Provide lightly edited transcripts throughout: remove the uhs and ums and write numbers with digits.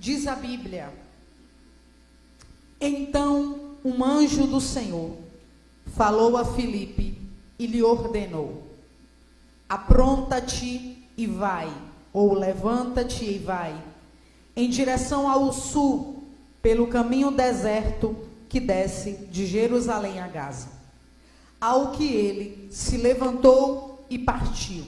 Diz a Bíblia: então um anjo do Senhor falou a Filipe e lhe ordenou: apronta-te e vai, ou levanta-te e vai, em direção ao sul, pelo caminho deserto que desce de Jerusalém a Gaza. Ao que ele se levantou e partiu.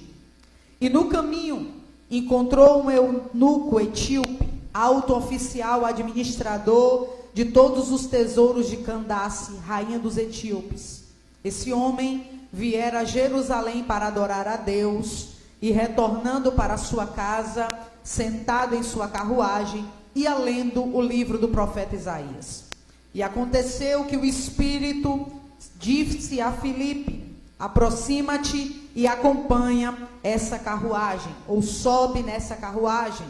E no caminho encontrou um eunuco etíope, alto oficial administrador de todos os tesouros de Candace, rainha dos etíopes. Esse homem viera a Jerusalém para adorar a Deus, e retornando para sua casa, sentado em sua carruagem, ia lendo o livro do profeta Isaías. E aconteceu que o Espírito disse a Filipe: aproxima-te e acompanha essa carruagem, ou sobe nessa carruagem.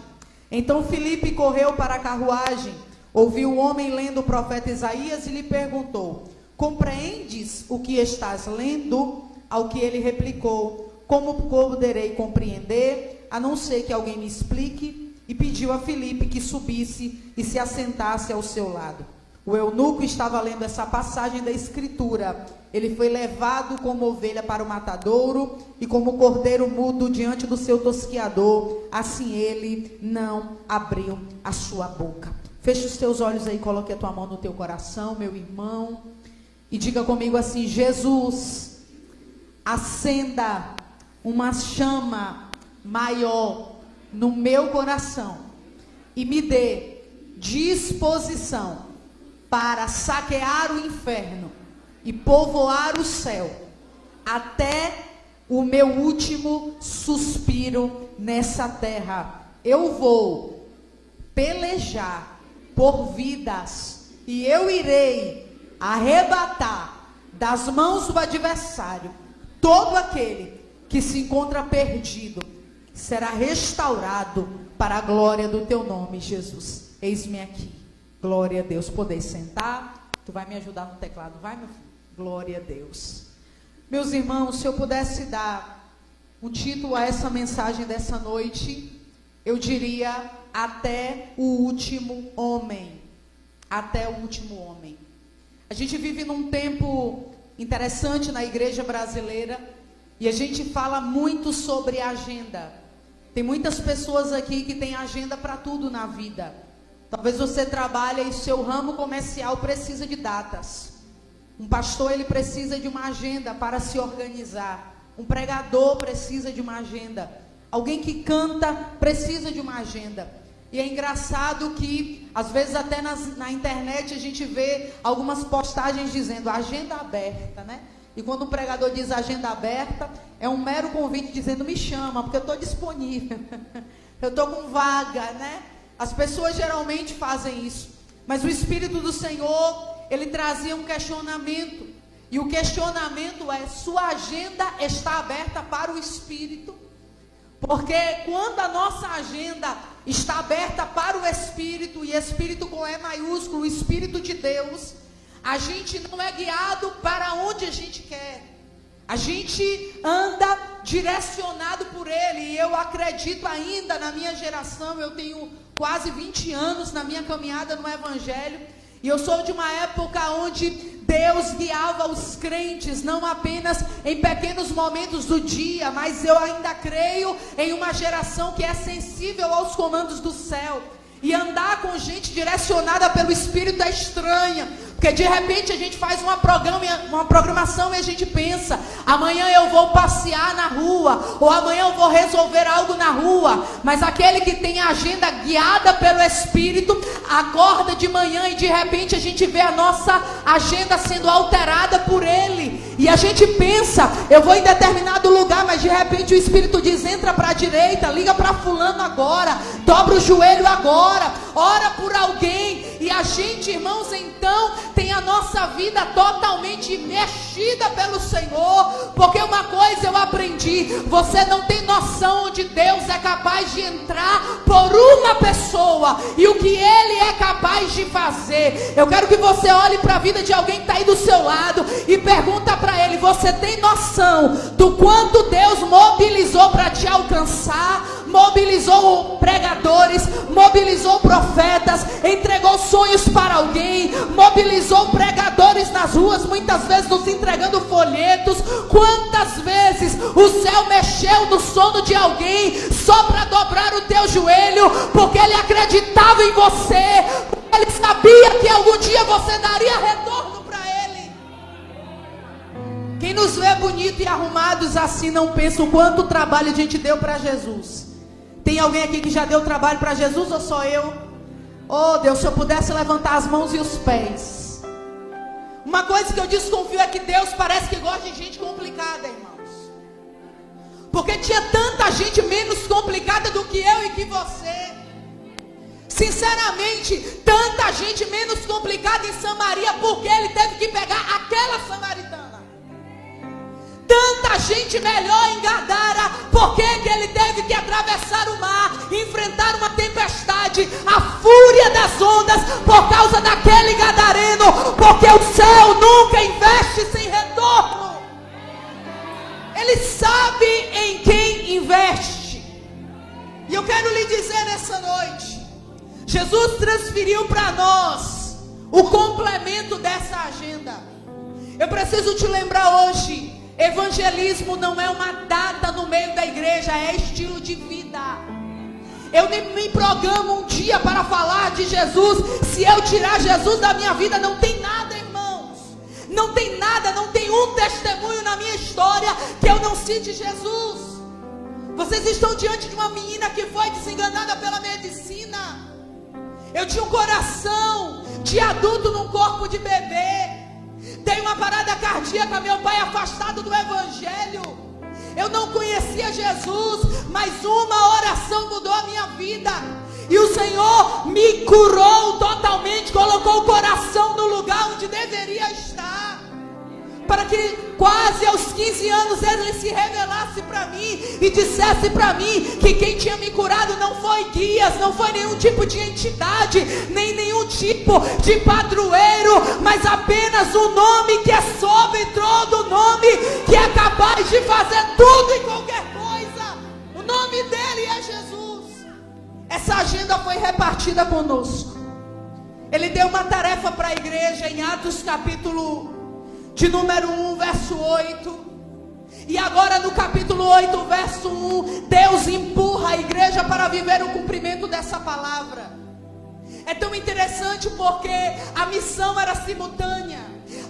Então Filipe correu para a carruagem, ouviu o homem lendo o profeta Isaías e lhe perguntou: compreendes o que estás lendo? Ao que ele replicou: como poderei compreender, a não ser que alguém me explique? E pediu a Filipe que subisse e se assentasse ao seu lado. O eunuco estava lendo essa passagem da Escritura. Ele foi levado como ovelha para o matadouro, e como cordeiro mudo diante do seu tosquiador, assim ele não abriu a sua boca. Feche os teus olhos aí, coloque a tua mão no teu coração, meu irmão, e diga comigo assim: Jesus, acenda uma chama maior no meu coração e me dê disposição para saquear o inferno e povoar o céu até o meu último suspiro nessa terra. Eu vou pelejar por vidas e eu irei arrebatar das mãos do adversário todo aquele que se encontra perdido. Será restaurado para a glória do teu nome, Jesus. Eis-me aqui. Glória a Deus. Podeis sentar. Tu vai me ajudar no teclado, vai, meu filho? Glória a Deus. Meus irmãos, se eu pudesse dar um título a essa mensagem dessa noite, eu diria: até o último homem. Até o último homem. A gente vive num tempo interessante na igreja brasileira, e a gente fala muito sobre agenda. Tem muitas pessoas aqui que têm agenda para tudo na vida. Talvez você trabalhe e seu ramo comercial precisa de datas. Um pastor, ele precisa de uma agenda para se organizar. Um pregador precisa de uma agenda. Alguém que canta precisa de uma agenda. E é engraçado que, às vezes até na internet, a gente vê algumas postagens dizendo agenda aberta, né? E quando um pregador diz agenda aberta, é um mero convite dizendo: me chama, porque eu estou disponível. Eu estou com vaga, né? As pessoas geralmente fazem isso. Mas o Espírito do Senhor, ele trazia um questionamento. E o questionamento é: sua agenda está aberta para o Espírito? Porque quando a nossa agenda está aberta para o Espírito, e Espírito com E maiúsculo, o Espírito de Deus, a gente não é guiado para onde a gente quer. A gente anda direcionado por Ele. E eu acredito ainda na minha geração, eu tenho quase 20 anos na minha caminhada no Evangelho. E eu sou de uma época onde Deus guiava os crentes, não apenas em pequenos momentos do dia, mas eu ainda creio em uma geração que é sensível aos comandos do céu. E andar com gente direcionada pelo Espírito é estranha, porque de repente a gente faz uma programação e a gente pensa: amanhã eu vou passear na rua, ou amanhã eu vou resolver algo na rua. Mas aquele que tem a agenda guiada pelo Espírito, acorda de manhã e de repente a gente vê a nossa agenda sendo alterada por Ele. E a gente pensa: eu vou em determinado lugar, mas de repente o Espírito diz: entra para a direita, liga para fulano agora, dobra o joelho agora, ora por alguém. E a gente, irmãos, então tem a nossa vida totalmente mexida pelo Senhor. Porque uma coisa eu aprendi: você não tem noção onde Deus é capaz de entrar por uma pessoa e o que Ele é capaz de fazer. Eu quero que você olhe para a vida de alguém que está aí do seu lado e pergunta para ele: você tem noção do quanto Deus mobilizou para te alcançar? Mobilizou pregadores, mobilizou profetas, sonhos para alguém, mobilizou pregadores nas ruas, muitas vezes nos entregando folhetos. Quantas vezes o céu mexeu no sono de alguém só para dobrar o teu joelho, porque ele acreditava em você, porque ele sabia que algum dia você daria retorno para ele. Quem nos vê bonito e arrumados assim não pensa o quanto trabalho a gente deu para Jesus. Tem alguém aqui que já deu trabalho para Jesus ou só eu? Oh Deus, se eu pudesse levantar as mãos e os pés. Uma coisa que eu desconfio é que Deus parece que gosta de gente complicada, irmãos. Porque tinha tanta gente menos complicada do que eu e que você. Sinceramente, tanta gente menos complicada em Samaria, porque ele teve que pegar aquela samaritana. Tanta gente melhor em Gadara, porque que ele teve que atravessar o mar, enfrentar uma tempestade, a fúria das ondas, por causa daquele gadareno, porque o céu nunca investe sem retorno. Ele sabe em quem investe. E eu quero lhe dizer nessa noite, Jesus transferiu para nós o complemento dessa agenda. Eu preciso te lembrar hoje, evangelismo não é uma data no meio da igreja, é estilo de vida. Eu nem me programo um dia para falar de Jesus. Se eu tirar Jesus da minha vida, não tem nada, irmãos. Não tem nada, não tem um testemunho na minha história que eu não cite Jesus. Vocês estão diante de uma menina que foi desenganada pela medicina. Eu tinha um coração de adulto num corpo de bebê. Dei uma parada cardíaca, meu pai afastado do evangelho. Eu não conhecia Jesus, mas uma oração mudou a minha vida. E o Senhor me curou totalmente, colocou o coração no lugar onde deveria estar. Para que quase aos 15 anos ele se revelasse para mim e dissesse para mim que quem tinha me curado não foi guias, não foi nenhum tipo de entidade, nem nenhum tipo de padroeiro, mas apenas o nome que é sobre todo nome, que é capaz de fazer tudo e qualquer coisa. O nome dele é Jesus. Essa agenda foi repartida conosco. Ele deu uma tarefa para a igreja em Atos capítulo de número 1, verso 8. E agora no capítulo 8, verso 1, Deus empurra a igreja para viver o cumprimento dessa palavra. É tão interessante porque a missão era simultânea.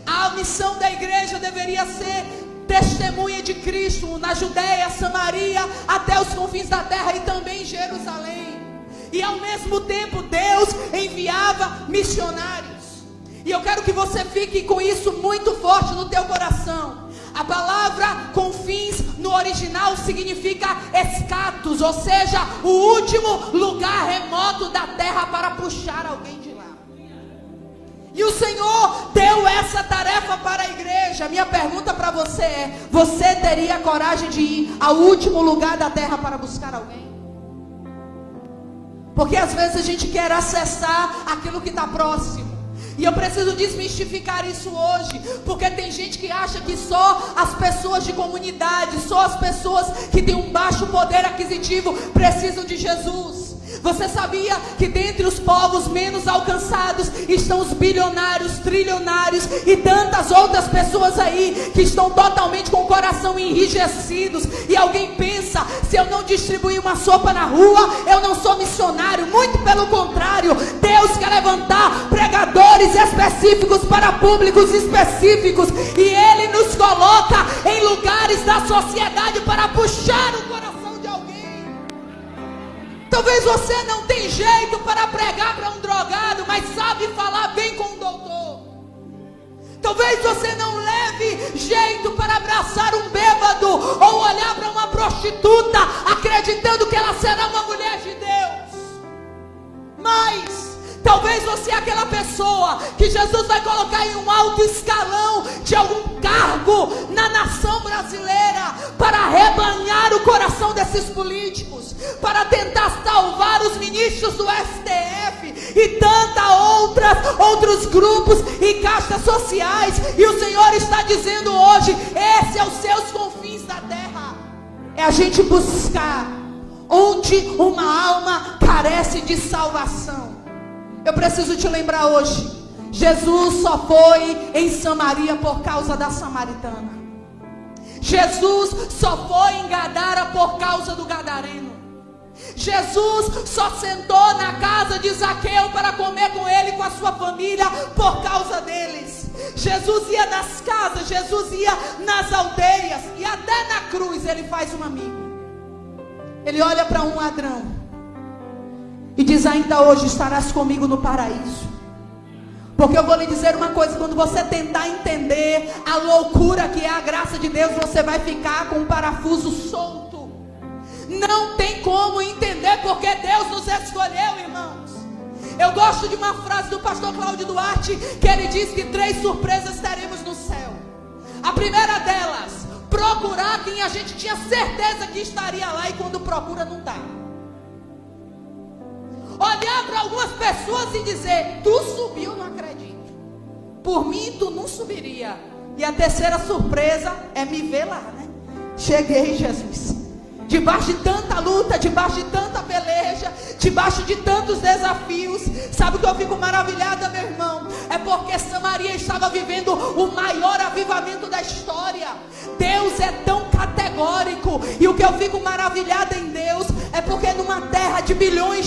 A missão da igreja deveria ser testemunha de Cristo na Judéia, Samaria, até os confins da terra e também em Jerusalém. E ao mesmo tempo Deus enviava missionários. E eu quero que você fique com isso muito forte no teu coração. A palavra confins no original significa escatos, ou seja, o último lugar remoto da terra para puxar alguém de lá. E o Senhor deu essa tarefa para a igreja. Minha pergunta para você é: você teria coragem de ir ao último lugar da terra para buscar alguém? Porque às vezes a gente quer acessar aquilo que está próximo. E eu preciso desmistificar isso hoje, porque tem gente que acha que só as pessoas de comunidade, só as pessoas que têm um baixo poder aquisitivo precisam de Jesus. Você sabia que dentre os povos menos alcançados estão os bilionários, trilionários e tantas outras pessoas aí que estão totalmente com o coração enrijecidos? E alguém pensa: se eu não distribuir uma sopa na rua, eu não sou missionário. Muito pelo contrário, Deus quer levantar pregadores específicos para públicos específicos, e Ele nos coloca em lugares da sociedade para puxar o coração de alguém. Talvez você não tenha jeito para pregar para um drogado, mas sabe falar bem com um doutor. Talvez você não leve jeito para abraçar um bêbado ou olhar para uma prostituta acreditando que ela será uma mulher de Deus. Mas talvez você é aquela pessoa que Jesus vai colocar em um alto escalão de algum cargo na nação brasileira para arrebanhar o coração desses políticos, para tentar salvar os ministros do STF e outros grupos e castas sociais. E o Senhor está dizendo hoje: esse é os seus confins da terra. É a gente buscar onde uma alma carece de salvação. Eu preciso te lembrar hoje, Jesus só foi em Samaria por causa da samaritana. Jesus só foi em Gadara por causa do gadareno. Jesus só sentou na casa de Zaqueu para comer com ele e com a sua família por causa deles. Jesus ia nas casas, Jesus ia nas aldeias, e até na cruz ele faz um amigo. Ele olha para um ladrão e diz: ainda hoje estarás comigo no paraíso. Porque eu vou lhe dizer uma coisa: quando você tentar entender a loucura que é a graça de Deus, você vai ficar com um parafuso solto. Não tem como entender porque Deus nos escolheu, irmãos. Eu gosto de uma frase do pastor Cláudio Duarte, que ele diz que 3 surpresas teremos no céu. A primeira delas, procurar quem a gente tinha certeza que estaria lá, e quando procura não está. Olhar para algumas pessoas e dizer: tu subiu, não acredito. Por mim tu não subiria. E a terceira surpresa é me ver lá, né? Cheguei, Jesus. Debaixo de tanta luta, debaixo de tanta peleja, debaixo de tantos desafios. Sabe o que eu fico maravilhada, meu irmão? É porque Samaria estava vivendo o maior avivamento da história. Deus é tão categórico. E o que eu fico maravilhada em Deus é porque numa terra de bilhões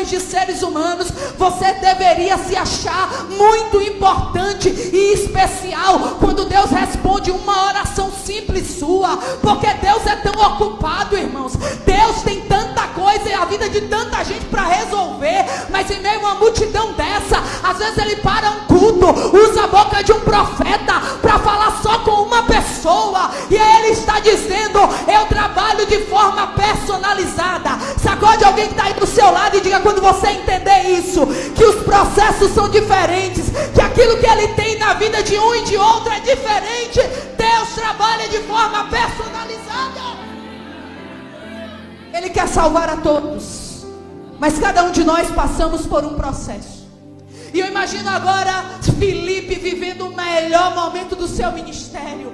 de seres humanos, você deveria se achar muito importante e especial quando Deus responde uma oração simples sua. Porque Deus é tão ocupado, irmãos. Deus tem tanta coisa e a vida de tanta gente para resolver, mas em meio a uma multidão dessa, às vezes ele para um culto, usa a boca de um profeta para falar só com uma pessoa, e aí ele está dizendo: eu trabalho de forma personalizada. Sacode alguém que está aí do seu lado e diga: quando você entender isso, que os processos são diferentes, que aquilo que ele tem na vida de um e de outro é diferente, Deus trabalha de forma personalizada. Ele quer salvar a todos, mas cada um de nós passamos por um processo. E eu imagino agora Filipe vivendo o melhor momento do seu ministério.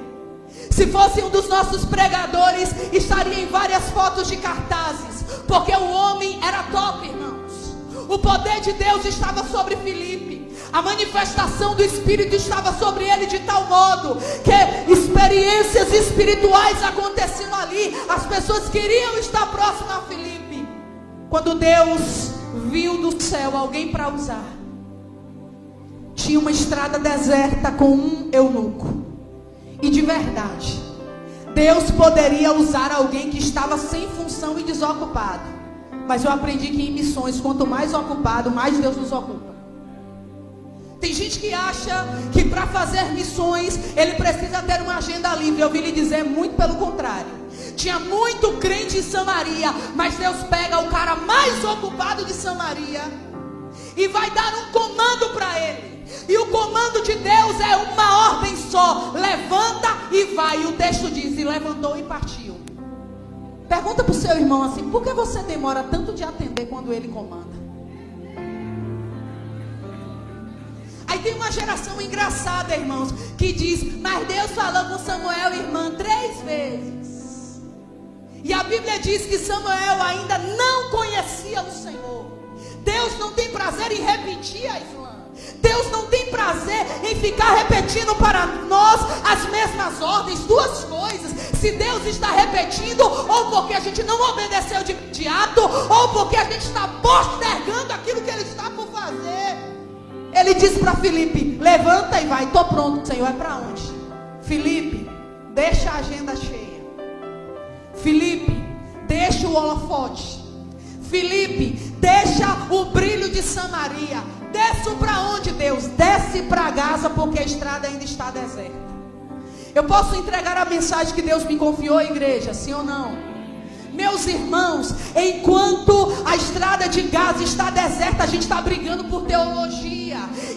Se fosse um dos nossos pregadores, estaria em várias fotos de cartazes, porque o homem era top, irmãos. O poder de Deus estava sobre Filipe. A manifestação do Espírito estava sobre ele de tal modo que experiências espirituais aconteciam ali. As pessoas queriam estar próximas a Filipe. Quando Deus viu do céu alguém para usar, tinha uma estrada deserta com um eunuco. E de verdade, Deus poderia usar alguém que estava sem função e desocupado. Mas eu aprendi que em missões, quanto mais ocupado, mais Deus nos ocupa. Tem gente que acha que para fazer missões ele precisa ter uma agenda livre. Eu ouvi lhe dizer muito pelo contrário. Tinha muito crente em Samaria, mas Deus pega o cara mais ocupado de Samaria e vai dar um comando para ele. E o comando de Deus é uma ordem só: levanta e vai. E o texto diz: e levantou e partiu. Pergunta para o seu irmão assim: por que você demora tanto de atender quando ele comanda? Aí tem uma geração engraçada, irmãos, que diz: mas Deus falou com Samuel, irmã, 3 vezes. E a Bíblia diz que Samuel ainda não conhecia o Senhor. Deus não tem prazer em repetir a Islã. Deus não tem prazer em ficar repetindo para nós as mesmas ordens. 2 coisas: se Deus está repetindo, ou porque a gente não obedeceu de imediato, ou porque a gente está postergando aquilo que Ele está por fazer. Ele diz para Filipe: levanta e vai. Estou pronto, Senhor. É para onde? Filipe, deixa a agenda cheia. Filipe, deixa o holofote. Filipe, deixa o brilho de Samaria. Desço para onde, Deus? Desce para Gaza, porque a estrada ainda está deserta. Eu posso entregar a mensagem que Deus me confiou, igreja? Sim ou não? Meus irmãos, enquanto a estrada de Gaza está deserta, a gente está brigando por teologia.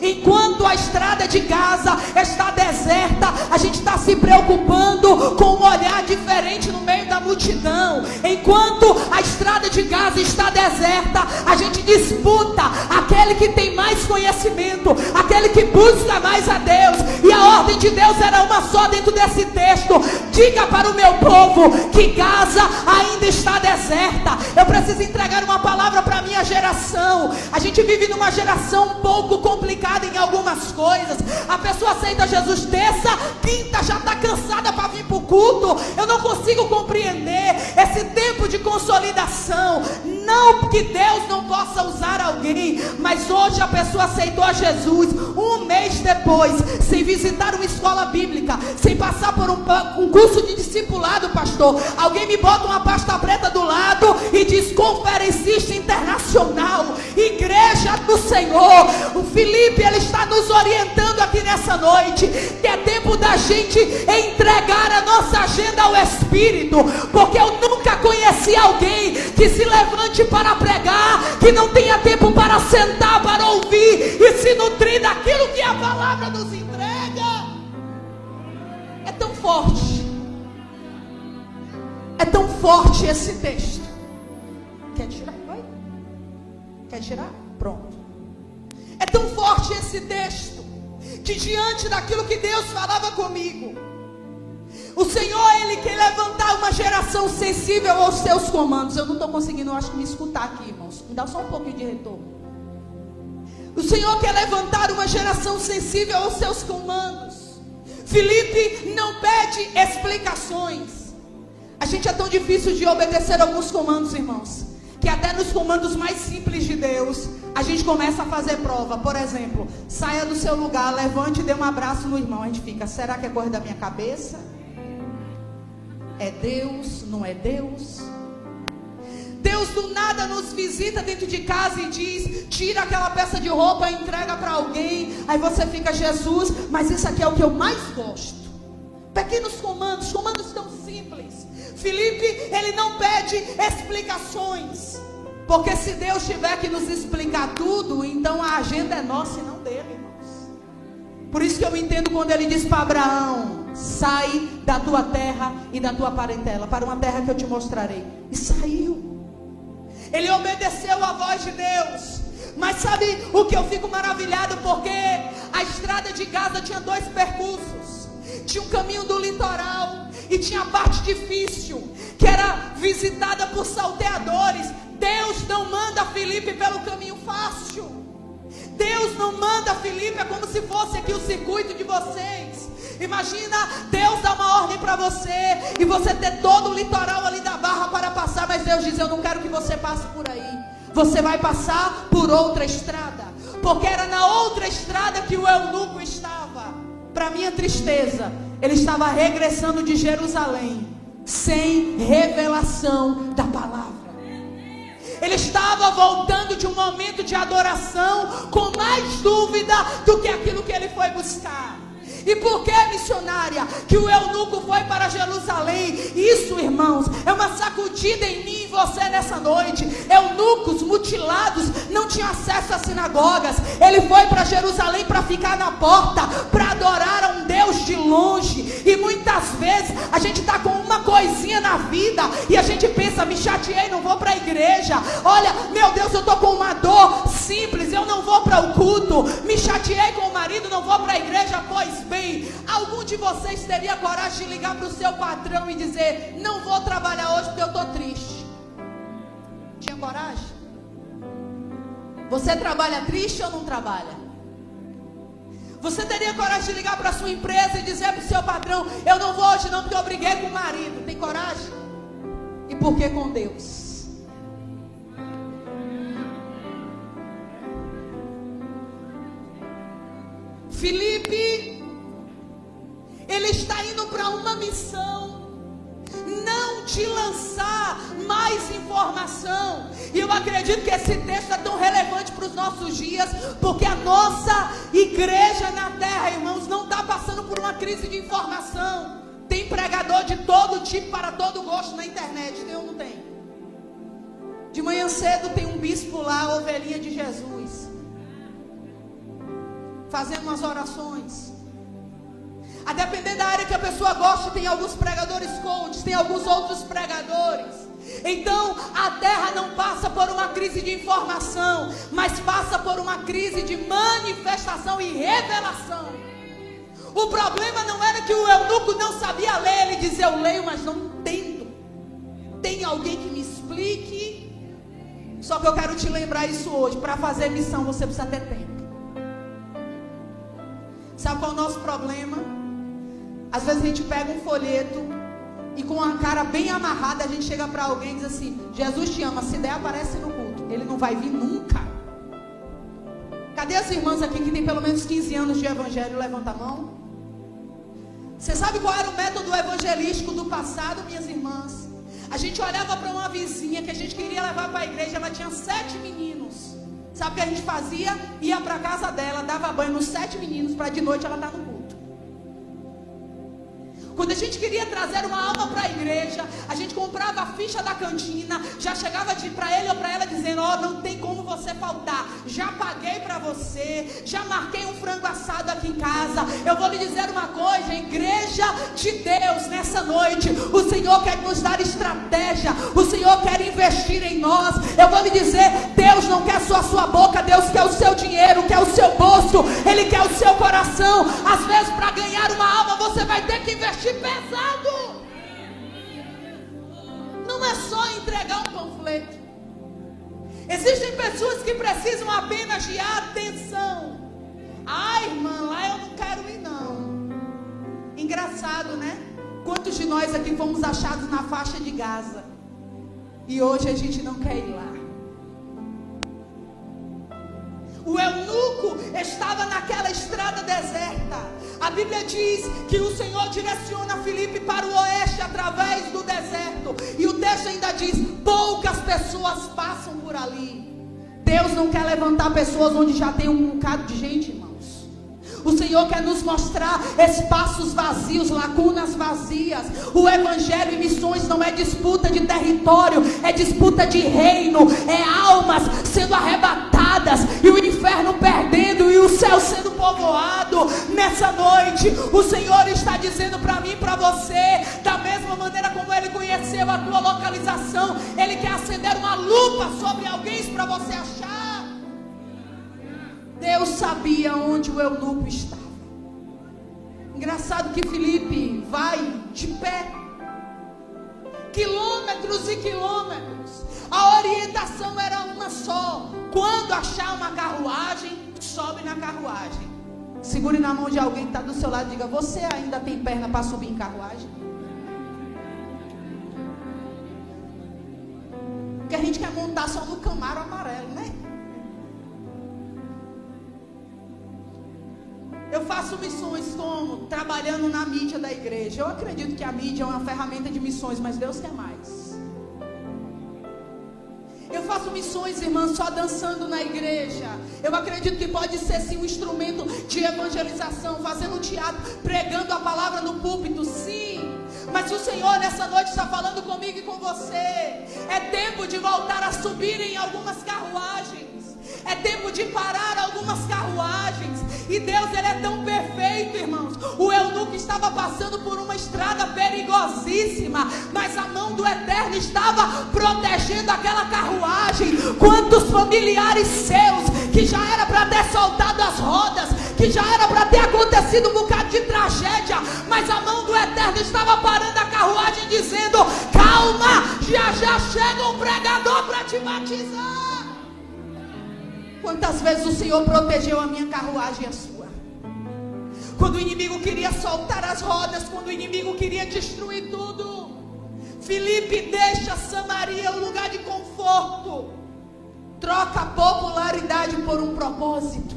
Enquanto a estrada de Gaza está deserta, a gente está se preocupando com um olhar diferente no meio da multidão. Enquanto a estrada de Gaza está deserta, a gente disputa aquele aquele que tem mais conhecimento, aquele que busca mais a Deus. E a ordem de Deus era uma só dentro desse texto: diga para o meu povo que Gaza ainda está deserta. Eu preciso entregar uma palavra para a minha geração. A gente vive numa geração um pouco complicada em algumas coisas. A pessoa aceita Jesus terça, quinta, já está cansada para vir para o culto. Eu não consigo compreender esse tempo de consolidação. Não que Deus não possa usar alguém, mas hoje a pessoa aceitou a Jesus um mês depois, sem visitar uma escola bíblica, sem passar por um curso de discipulado, pastor. Alguém me bota uma pasta preta do lado e diz: conferencista internacional, igreja do Senhor. O Felipe, ele está nos orientando aqui nessa noite, que é tempo da gente entregar a nossa agenda ao Espírito, porque eu nunca conheci alguém que se levante para pregar, que não tenha tempo para sentar, para ouvir e se nutrir daquilo que a palavra nos entrega. É tão forte, é tão forte esse texto. Quer tirar? Vai? Quer tirar? Pronto. É tão forte esse texto, que diante daquilo que Deus falava comigo, o Senhor, Ele quer levantar uma geração sensível aos seus comandos. Eu não estou conseguindo, eu acho que me escutar aqui, irmãos. Me dá só um pouquinho de retorno. O Senhor quer levantar uma geração sensível aos seus comandos. Felipe não pede explicações. A gente é tão difícil de obedecer alguns comandos, irmãos, que até nos comandos mais simples de Deus, a gente começa a fazer prova. Por exemplo, saia do seu lugar, levante e dê um abraço no irmão. A gente fica: será que é coisa da minha cabeça? É Deus? Não é Deus? Deus do nada nos visita dentro de casa e diz: tira aquela peça de roupa e entrega para alguém. Aí você fica: Jesus, mas isso aqui é o que eu mais gosto. Pequenos comandos, comandos tão simples. Felipe, ele não pede explicações, porque se Deus tiver que nos explicar tudo, então a agenda é nossa e não dele, irmãos. Por isso que eu entendo quando ele diz para Abraão: sai da tua terra e da tua parentela, para uma terra que eu te mostrarei. E saiu. Ele obedeceu a voz de Deus. Mas sabe o que eu fico maravilhado? Porque a estrada de Gaza tinha dois percursos. Tinha um caminho do litoral e tinha a parte difícil, que era visitada por salteadores. Deus não manda Felipe pelo caminho fácil. Deus não manda Felipe, é como se fosse aqui o circuito de vocês. Imagina Deus dar uma ordem para você e você ter todo o litoral ali da Barra para passar, mas Deus diz: eu não quero que você passe por aí. Você vai passar por outra estrada, porque era na outra estrada que o eunuco estava. Para minha tristeza, ele estava regressando de Jerusalém sem revelação da palavra. Ele estava voltando de um momento de adoração com mais dúvida do que aquilo que ele foi buscar. E por que, missionária, que o eunuco foi para Jerusalém? Isso, irmãos, é uma sacudida em mim e você nessa noite. Eunucos mutilados não tinham acesso às sinagogas. Ele foi para Jerusalém para ficar na porta, para adorar a um Deus de longe. E muitas vezes a gente está com uma coisinha na vida e a gente pensa: me chateei, não vou para a igreja. Olha, meu Deus, eu estou com uma dor simples, eu não vou para o culto. Me chateei com o marido, não vou para a igreja. Pois bem, algum de vocês teria coragem de ligar para o seu patrão e dizer: não vou trabalhar hoje porque eu estou triste? Tinha coragem? Você trabalha triste ou não trabalha? Você teria coragem de ligar para a sua empresa e dizer para o seu patrão: eu não vou hoje não porque eu briguei com o marido? Tem coragem? E por que com Deus? Felipe, ele está indo para uma missão, não de lançar mais informação. E eu acredito que esse texto é tão relevante para os nossos dias, porque a nossa igreja na terra, irmãos, não está passando por uma crise de informação. Tem pregador de todo tipo, para todo gosto na internet, tem ou não tem? De manhã cedo tem um bispo lá, ovelhinha de Jesus, fazendo umas orações. A depender da área que a pessoa gosta, tem alguns pregadores coaches, tem alguns outros pregadores Então a terra não passa por uma crise de informação, mas passa por uma crise de manifestação e revelação. O problema não era que o eunuco não sabia ler, ele dizia: eu leio, mas não entendo. Tem alguém que me explique? Só que eu quero te lembrar isso hoje: para fazer missão você precisa ter tempo. Sabe qual é o nosso problema? Às vezes a gente pega um folheto e com a cara bem amarrada a gente chega para alguém e diz assim: Jesus te ama, se der aparece no culto. Ele não vai vir nunca. Cadê as irmãs aqui que tem pelo menos 15 anos de evangelho? Levanta a mão. Você sabe qual era o método evangelístico do passado, minhas irmãs? A gente olhava para uma vizinha que a gente queria levar para a igreja, ela tinha 7 meninos. Sabe o que a gente fazia? Ia para a casa dela, dava banho nos 7 meninos, para de noite ela estar no culto. Quando a gente queria trazer uma alma para a igreja, a gente comprava a ficha da cantina, já chegava para ele ou para ela dizendo: ó, não tem como você faltar, já paguei para você, já marquei um frango assado aqui em casa. Eu vou lhe dizer uma coisa, igreja de Deus, nessa noite, o Senhor quer nos dar estratégia, o Senhor quer investir em nós. Eu vou lhe dizer, Deus não quer só a sua boca, Deus quer o seu dinheiro, quer o seu bolso, Ele quer o seu coração. Às vezes, para ganhar uma alma, você vai ter que investir pesado. Não é só entregar um panfleto. Existem pessoas que precisam apenas de atenção. Ai, irmã, lá eu não quero ir não. Engraçado, né? Quantos de nós aqui fomos achados na faixa de Gaza e hoje a gente não quer ir lá? O eunuco estava naquela estrada deserta. A Bíblia diz que o Senhor direciona Filipe para o oeste através do deserto. E o texto ainda diz: poucas pessoas passam por ali. Deus não quer levantar pessoas onde já tem um bocado de gente, irmãos. O Senhor quer nos mostrar espaços vazios, lacunas vazias. O evangelho e missões não é disputa de território, é disputa de reino. É almas sendo arrebatadas e o inferno perdendo e o céu sendo povoado. Nessa noite o Senhor está dizendo para mim e para você, da mesma maneira como Ele conheceu a tua localização, Ele quer acender uma lupa sobre alguém para você achar. Deus sabia onde o eunuco estava. Engraçado que Filipe vai de pé, quilômetros e quilômetros. A orientação era uma só: quando achar uma carruagem, sobe na carruagem. Segure na mão de alguém que está do seu lado e diga: você ainda tem perna para subir em carruagem? Porque a gente quer montar só no Camaro amarelo, né? Eu faço missões como? Trabalhando na mídia da igreja. Eu acredito que a mídia é uma ferramenta de missões, mas Deus quer mais. Eu faço missões, irmãs, só dançando na igreja. Eu acredito que pode ser sim um instrumento de evangelização, fazendo teatro, pregando a palavra no púlpito, sim. Mas o Senhor nessa noite está falando comigo e com você. É tempo de voltar a subir em algumas carruagens. É tempo de parar algumas carruagens. E Deus, Ele é tão perfeito, irmãos. O eunuco estava passando por uma estrada perigosíssima, mas a mão do Eterno estava protegendo aquela carruagem. Quantos familiares seus que já era para ter soltado as rodas, que já era para ter acontecido um bocado de tragédia, mas a mão do Eterno estava parando a carruagem, dizendo: calma, já chega um pregador para te batizar. Quantas vezes o Senhor protegeu a minha carruagem e a sua? Quando o inimigo queria soltar as rodas, quando o inimigo queria destruir tudo, Filipe deixa Samaria um lugar de conforto, troca a popularidade por um propósito.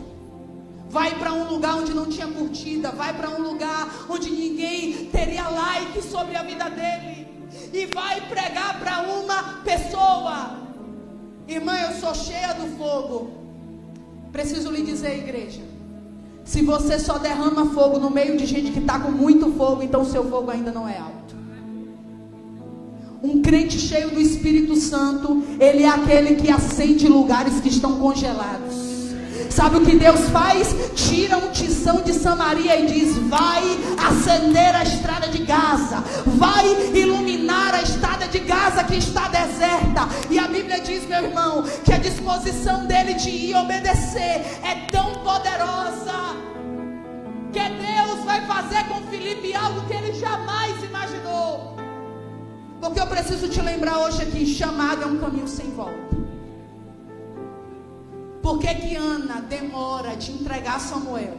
Vai para um lugar onde não tinha curtida, vai para um lugar onde ninguém teria like sobre a vida dele, e vai pregar para uma pessoa. Irmã, eu sou cheia do fogo. Preciso lhe dizer, igreja, se você só derrama fogo no meio de gente que está com muito fogo, então o seu fogo ainda não é alto. Um crente cheio do Espírito Santo, ele é aquele que acende lugares que estão congelados. Sabe o que Deus faz? Tira um tição de Samaria e diz: vai acender a estrada de Gaza, vai iluminar a estrada de Gaza que está deserta. E a Bíblia diz, meu irmão, que a disposição dele de ir obedecer é tão poderosa, que Deus vai fazer com Filipe algo que ele jamais imaginou. Porque eu preciso te lembrar hoje aqui, chamado é um caminho sem volta. Por que Ana demora de entregar Samuel?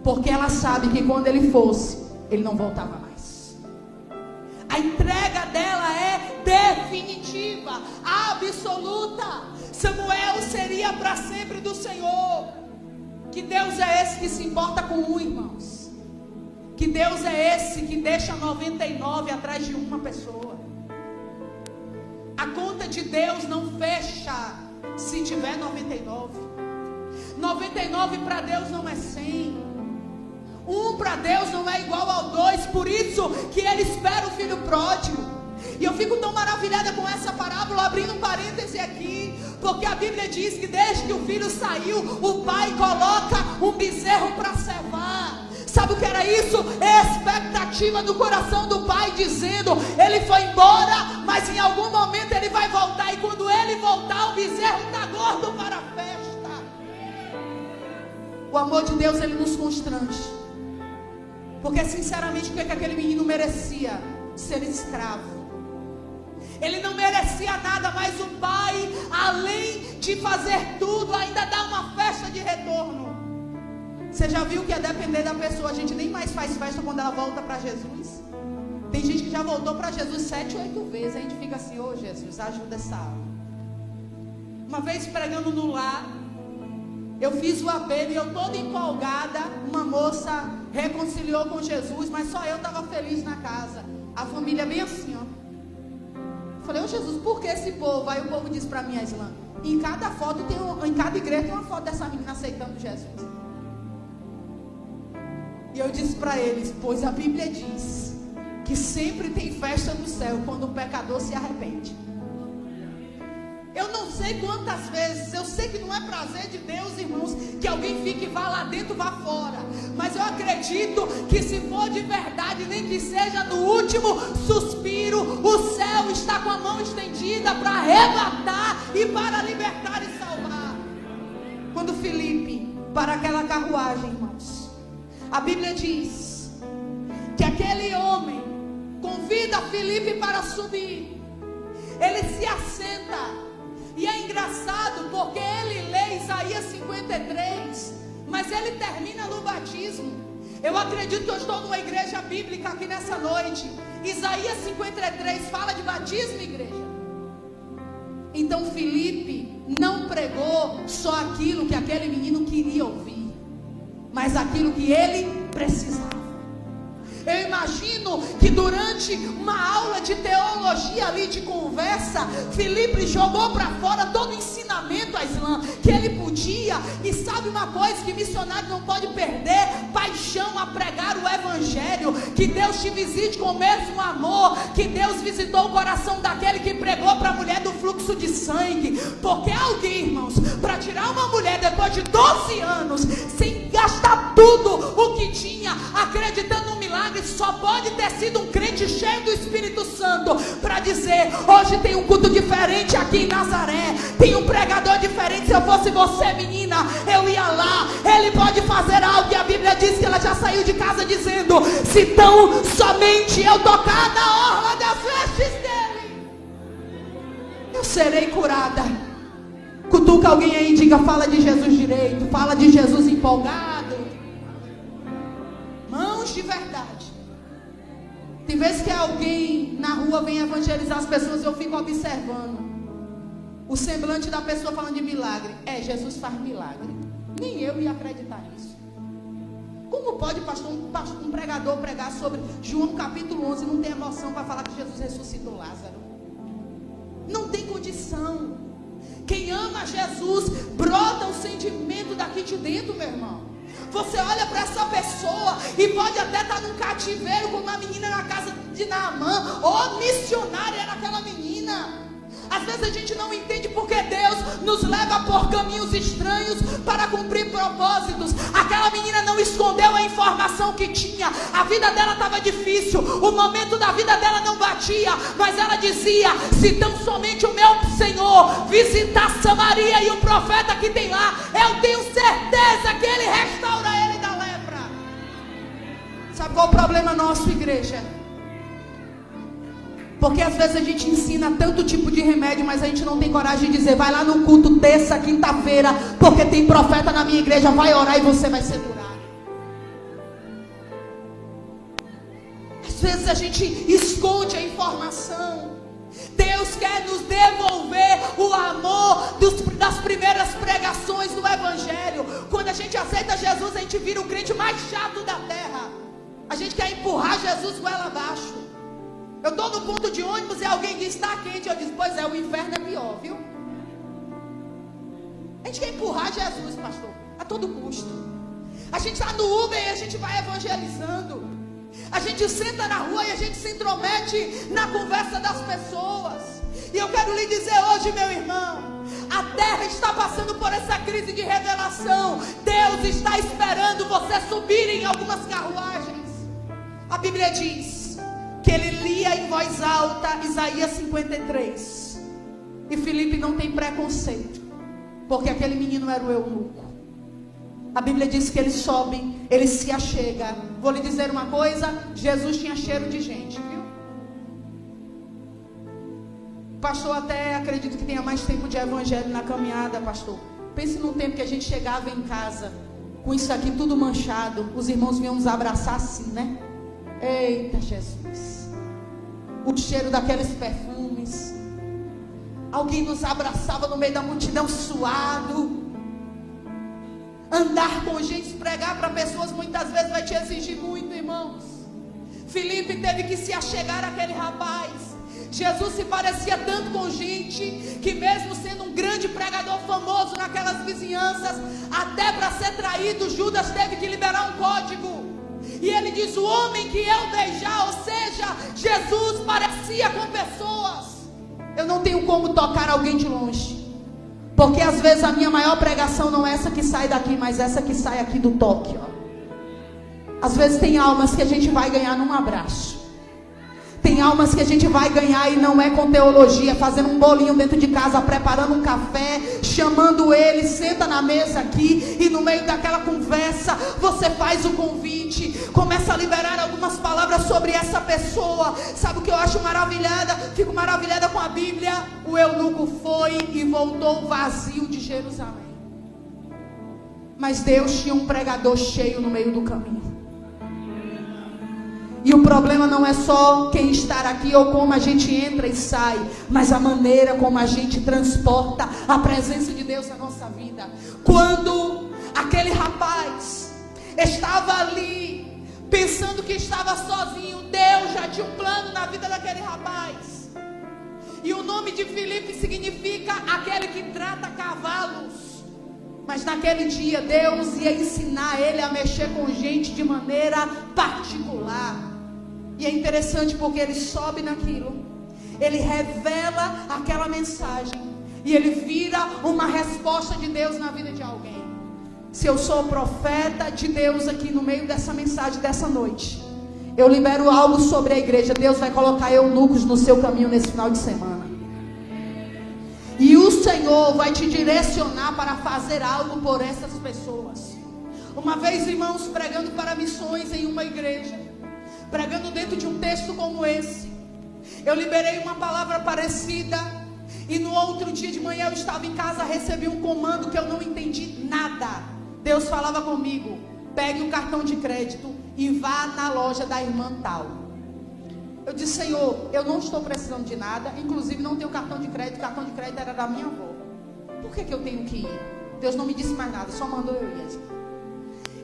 Porque ela sabe que quando ele fosse, ele não voltava mais. A entrega dela é definitiva, absoluta. Samuel seria para sempre do Senhor. Que Deus é esse que se importa com um, irmãos? Que Deus é esse que deixa 99 atrás de uma pessoa? A conta de Deus não fecha se tiver 99. 99 para Deus não é 100. Um para Deus não é igual ao 2. Por isso que ele espera o filho pródigo. E eu fico tão maravilhada com essa parábola, abrindo um parêntese aqui, porque a Bíblia diz que desde que o filho saiu, o pai coloca um bezerro para cevar. Sabe o que era isso? Expectativa do coração do pai, dizendo: ele foi embora, mas em algum momento ele vai voltar. E quando ele voltar, o bezerro está gordo para a festa. O amor de Deus, ele nos constrange. Porque sinceramente, o que aquele menino merecia? Ser escravo. Ele não merecia nada, mas o pai, além de fazer tudo, ainda dá uma festa de retorno. Você já viu que a depender da pessoa, a gente nem mais faz festa quando ela volta para Jesus? Tem gente que já voltou para Jesus 7 ou 8 vezes. A gente fica assim: ô Jesus, ajuda essa alma. Uma vez pregando no lar, eu fiz o apelo e eu toda empolgada. Uma moça reconciliou com Jesus, mas só eu estava feliz na casa. A família bem assim, ó. Falei: ô Jesus, por que esse povo? Aí o povo disse para mim, a Islã: em cada foto em cada igreja tem uma foto dessa menina aceitando Jesus. E eu disse para eles: pois a Bíblia diz que sempre tem festa no céu quando o pecador se arrepende. Eu não sei quantas vezes, eu sei que não é prazer de Deus, irmãos, que alguém fique, vá lá dentro, vá fora. Mas eu acredito que se for de verdade, nem que seja no último suspiro, o céu está com a mão estendida para arrebatar e para libertar e salvar. Quando Filipe, para aquela carruagem, irmãos, a Bíblia diz que aquele homem convida Filipe para subir. Ele se assenta. E é engraçado porque ele lê Isaías 53, mas ele termina no batismo. Eu acredito que eu estou numa igreja bíblica aqui nessa noite. Isaías 53 fala de batismo, igreja. Então Filipe não pregou só aquilo que aquele menino queria ouvir, mas aquilo que ele precisava. Eu imagino que durante uma aula de teologia ali, de conversa, Filipe jogou para fora todo o ensinamento a Islã que ele podia. E sabe uma coisa que missionário não pode perder? Paixão a pregar o evangelho. Que Deus te visite com o mesmo amor que Deus visitou o coração daquele que pregou para a mulher do fluxo de sangue. Porque alguém, irmãos, para tirar uma mulher depois de 12 anos, sem gastar tudo o que tinha, acreditando no milagre, só pode ter sido um crente cheio do Espírito Santo para dizer: hoje tem um culto diferente aqui em Nazaré, tem um pregador diferente. Se eu fosse você, menina, eu ia lá. Ele pode fazer algo. E a Bíblia diz que ela já saiu de casa dizendo: se tão somente eu tocar na orla das vestes dele, eu serei curada. Cutuca alguém aí e diga: fala de Jesus direito, fala de Jesus empolgado. Mãos de verdade. Tem vezes que alguém na rua vem evangelizar as pessoas e eu fico observando o semblante da pessoa falando de milagre. Jesus faz milagre. Nem eu ia acreditar nisso. Como pode um pregador pregar sobre João capítulo 11 e não ter emoção para falar que Jesus ressuscitou Lázaro? Não tem condição. Quem ama Jesus, brota o sentimento daqui de dentro, meu irmão. Você olha para essa pessoa e pode até estar num cativeiro, como a menina na casa de Naamã. Missionária era aquela menina. Às vezes a gente não entende porque Deus nos leva por caminhos estranhos para cumprir propósitos. Aquela menina não escondeu a informação que tinha. A vida dela estava difícil, o momento da vida dela não batia, mas ela dizia: se tão somente o meu Senhor visitar Samaria e o profeta que tem lá, eu tenho certeza que ele restaura ele da lepra. Sabe qual é o problema nosso, igreja? Porque às vezes a gente ensina tanto tipo de remédio, mas a gente não tem coragem de dizer: vai lá no culto terça, quinta-feira, porque tem profeta na minha igreja, vai orar e você vai ser curado. Às vezes a gente esconde a informação. Deus quer nos devolver o amor das primeiras pregações do Evangelho. Quando a gente aceita Jesus, a gente vira o crente mais chato da terra. A gente quer empurrar Jesus goela abaixo. Eu estou no ponto de ônibus e alguém diz: está quente. Eu disse: pois é, o inferno é pior, viu? A gente quer empurrar Jesus, pastor, a todo custo. A gente está no Uber e a gente vai evangelizando. A gente senta na rua e a gente se intromete na conversa das pessoas. E eu quero lhe dizer hoje, meu irmão, a terra está passando por essa crise de revelação. Deus está esperando você subir em algumas carruagens. A Bíblia diz que ele lia em voz alta Isaías 53. E Filipe não tem preconceito, porque aquele menino era o eunuco. A Bíblia diz que ele sobe, ele se achega. Vou lhe dizer uma coisa: Jesus tinha cheiro de gente, viu? Pastor, até acredito que tenha mais tempo de evangelho na caminhada, pastor. Pense num tempo que a gente chegava em casa com isso aqui tudo manchado. Os irmãos vinham nos abraçar assim, né? Eita Jesus, o cheiro daqueles perfumes. Alguém nos abraçava no meio da multidão suado. Andar com gente, pregar para pessoas muitas vezes vai te exigir muito, irmãos. Filipe teve que se achegar àquele rapaz. Jesus se parecia tanto com gente que, mesmo sendo um grande pregador famoso naquelas vizinhanças, até para ser traído, Judas teve que liberar um código. E ele diz: o homem que eu beijar, ou seja, Jesus parecia com pessoas. Eu não tenho como tocar alguém de longe, porque às vezes a minha maior pregação não é essa que sai daqui, mas essa que sai aqui do toque, ó. Às vezes tem almas que a gente vai ganhar num abraço. Tem almas que a gente vai ganhar e não é com teologia, fazendo um bolinho dentro de casa, preparando um café, chamando ele, senta na mesa aqui, e no meio daquela conversa, você faz o convite, começa a liberar algumas palavras sobre essa pessoa. Sabe o que eu acho maravilhada? Fico maravilhada com a Bíblia. O eunuco foi e voltou vazio de Jerusalém. Mas Deus tinha um pregador cheio no meio do caminho. E o problema não é só quem está aqui ou como a gente entra e sai, mas a maneira como a gente transporta a presença de Deus na nossa vida. Quando aquele rapaz estava ali, pensando que estava sozinho, Deus já tinha um plano na vida daquele rapaz. E o nome de Filipe significa aquele que trata cavalos. Mas naquele dia Deus ia ensinar ele a mexer com gente de maneira particular. E é interessante porque ele sobe naquilo, ele revela aquela mensagem, e ele vira uma resposta de Deus na vida de alguém. Se eu sou profeta de Deus aqui no meio dessa mensagem dessa noite, eu libero algo sobre a igreja. Deus vai colocar eunucos no seu caminho nesse final de semana. E o Senhor vai te direcionar para fazer algo por essas pessoas. Uma vez, irmãos, pregando para missões em uma igreja, pregando dentro de um texto como esse, eu liberei uma palavra parecida. E no outro dia de manhã eu estava em casa, recebi um comando que eu não entendi nada. Deus falava comigo: pegue o cartão de crédito e vá na loja da irmã tal. Eu disse: Senhor, eu não estou precisando de nada, inclusive não tenho cartão de crédito. O cartão de crédito era da minha avó. Por que eu tenho que ir? Deus não me disse mais nada, só mandou eu ir.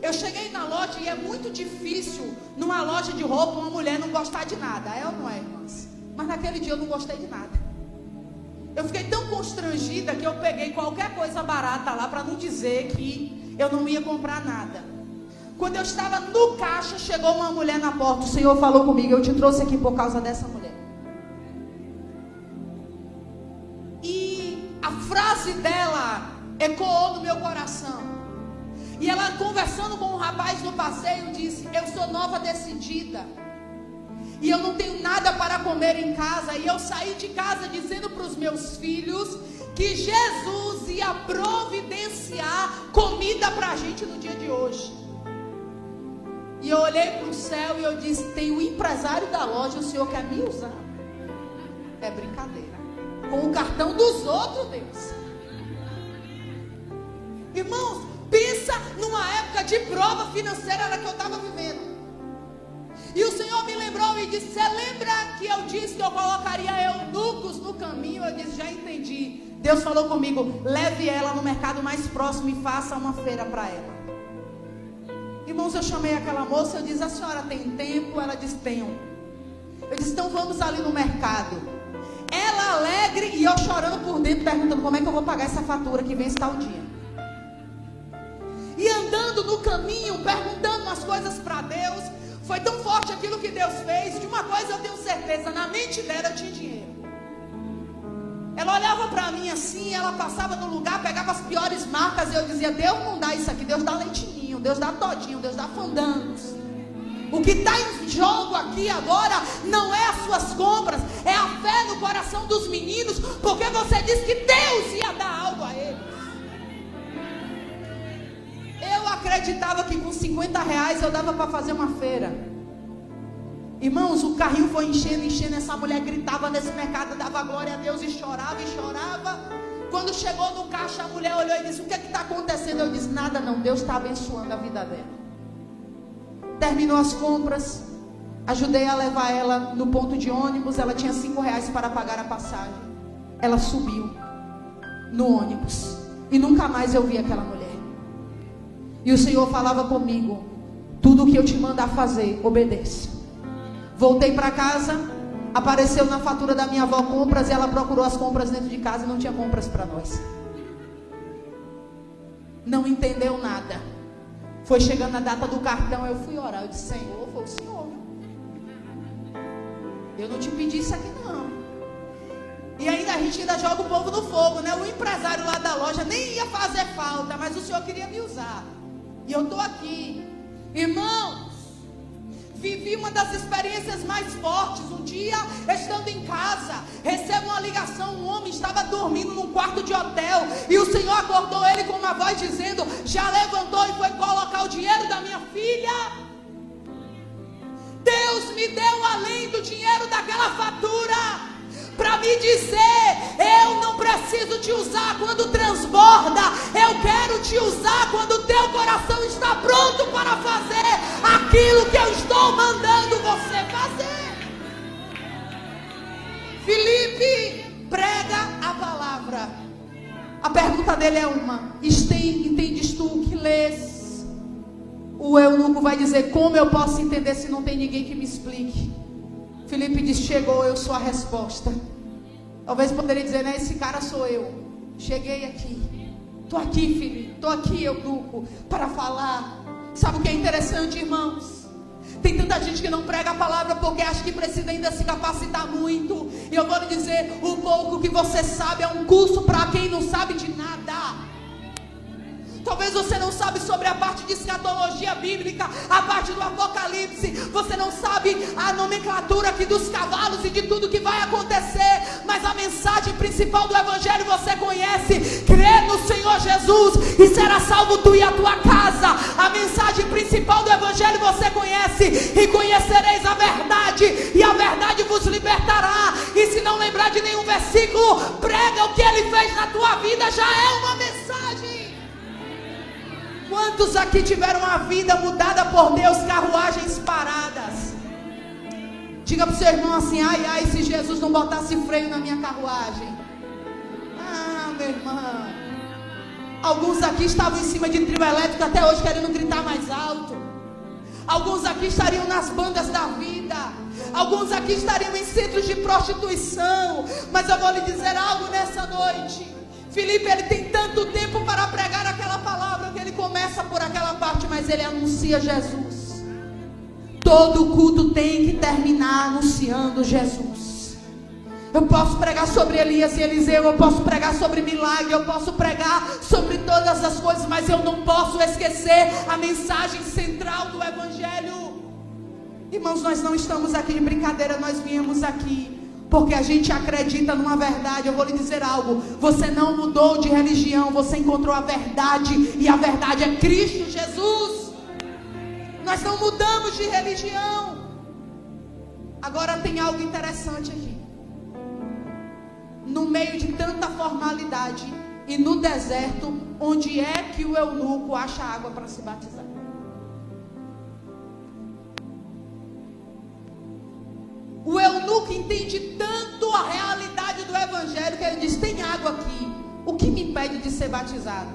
Eu cheguei na loja e é muito difícil numa loja de roupa uma mulher não gostar de nada. É ou não é, irmãs? Mas naquele dia eu não gostei de nada. Eu fiquei tão constrangida que eu peguei qualquer coisa barata lá, para não dizer que eu não ia comprar nada. Quando eu estava no caixa, chegou uma mulher na porta. O Senhor falou comigo: eu te trouxe aqui por causa dessa mulher. ecoou no meu coração. E ela, conversando com um rapaz no passeio, disse: eu sou nova decidida, e eu não tenho nada para comer em casa. E eu saí de casa dizendo para os meus filhos que Jesus ia providenciar comida para a gente no dia de hoje. E eu olhei para o céu e eu disse: tem o empresário da loja, o senhor quer me usar? É brincadeira. Com o cartão dos outros, Deus. Irmãos, pensa numa época de prova financeira que eu estava vivendo. E o Senhor me lembrou e disse: você lembra que eu disse que eu colocaria eunucos no caminho? Eu disse: já entendi. Deus falou comigo: leve ela no mercado mais próximo e faça uma feira para ela. Irmãos, eu chamei aquela moça, eu disse: a senhora tem tempo? Ela disse: tenho. Eu disse: então vamos ali no mercado. Ela alegre e eu chorando por dentro, perguntando: como é que eu vou pagar essa fatura que vence tal dia? E andando no caminho, perguntando as coisas para Deus. Foi tão forte aquilo que Deus fez. De uma coisa eu tenho certeza: na mente dela eu tinha dinheiro. Ela olhava para mim assim, ela passava no lugar, pegava as piores marcas, e eu dizia: Deus não dá isso aqui, Deus dá leitinho, Deus dá todinho, Deus dá fandangos. O que está em jogo aqui agora não é as suas compras, é a fé no coração dos meninos, porque você disse que Deus ia dar algo a eles. Eu acreditava que com 50 reais eu dava para fazer uma feira. Irmãos, o carrinho foi enchendo, enchendo. Essa mulher gritava nesse mercado, dava glória a Deus e chorava e chorava. Quando chegou no caixa, a mulher olhou e disse: o que está acontecendo? Eu disse: nada não, Deus está abençoando a vida dela. Terminou as compras, ajudei a levar ela no ponto de ônibus. Ela tinha 5 reais para pagar a passagem. Ela subiu no ônibus e nunca mais eu vi aquela mulher. E o Senhor falava comigo: tudo o que eu te mandar fazer, obedeça. Voltei para casa, apareceu na fatura da minha avó compras, e ela procurou as compras dentro de casa e não tinha compras para nós. Não entendeu nada. Foi chegando a data do cartão, eu fui orar. Eu disse: Senhor, foi o Senhor. Eu não te pedi isso aqui não. E ainda a gente ainda joga o povo no fogo, né? O empresário lá da loja nem ia fazer falta, mas o Senhor queria me usar. E eu estou aqui. Irmãos, vivi uma das experiências mais fortes. Um dia, estando em casa, recebo uma ligação. Um homem estava dormindo num quarto de hotel, e o Senhor acordou ele com uma voz dizendo: já levantou e foi colocar o dinheiro da minha filha? Deus me deu além do dinheiro daquela fatura, para me dizer: eu não preciso te usar quando transborda, eu quero te usar quando o teu coração está pronto para fazer aquilo que eu estou mandando você fazer. Filipe prega a palavra. A pergunta dele é uma: entendes tu o que lês? O eunuco vai dizer: como eu posso entender se não tem ninguém que me explique? Filipe diz: chegou, eu sou a resposta. Talvez poderia dizer, né? Esse cara sou eu. Cheguei aqui. Estou aqui, Filipe. Estou aqui, eunuco, para falar. Sabe o que é interessante, irmãos? Tem tanta gente que não prega a palavra porque acha que precisa ainda se capacitar muito. E eu vou lhe dizer: o pouco que você sabe é um curso para quem não sabe de nada. Talvez você não sabe sobre a parte de escatologia bíblica, a parte do Apocalipse. Você não sabe a nomenclatura aqui dos cavalos e de tudo que vai acontecer. Mas a mensagem principal do Evangelho você conhece: crê no Senhor Jesus e será salvo tu e a tua casa. A mensagem principal do Evangelho você conhece: e conhecereis a verdade, e a verdade vos libertará. E se não lembrar de nenhum versículo, prega o que Ele fez na tua vida, já é uma mensagem. Quantos aqui tiveram a vida mudada por Deus, carruagens paradas? Diga para o seu irmão assim: ai, ai, se Jesus não botasse freio na minha carruagem. Ah, meu irmão. Alguns aqui estavam em cima de trio elétrico até hoje querendo gritar mais alto. Alguns aqui estariam nas bandas da vida. Alguns aqui estariam em centros de prostituição. Mas eu vou lhe dizer algo nessa noite. Filipe, ele tem tanto tempo para pregar aquela palavra que ele começa por aquela parte, mas ele anuncia Jesus. Todo culto tem que terminar anunciando Jesus. Eu posso pregar sobre Elias e Eliseu, eu posso pregar sobre milagre, eu posso pregar sobre todas as coisas, mas eu não posso esquecer a mensagem central do Evangelho. Irmãos, nós não estamos aqui de brincadeira, nós viemos aqui porque a gente acredita numa verdade. Eu vou lhe dizer algo: você não mudou de religião, você encontrou a verdade, e a verdade é Cristo Jesus. Nós não mudamos de religião. Agora tem algo interessante aqui. No meio de tanta formalidade e no deserto, onde é que o eunuco acha água para se batizar? O eunuco entende tanto a realidade do Evangelho que ele diz: tem água aqui, o que me impede de ser batizado?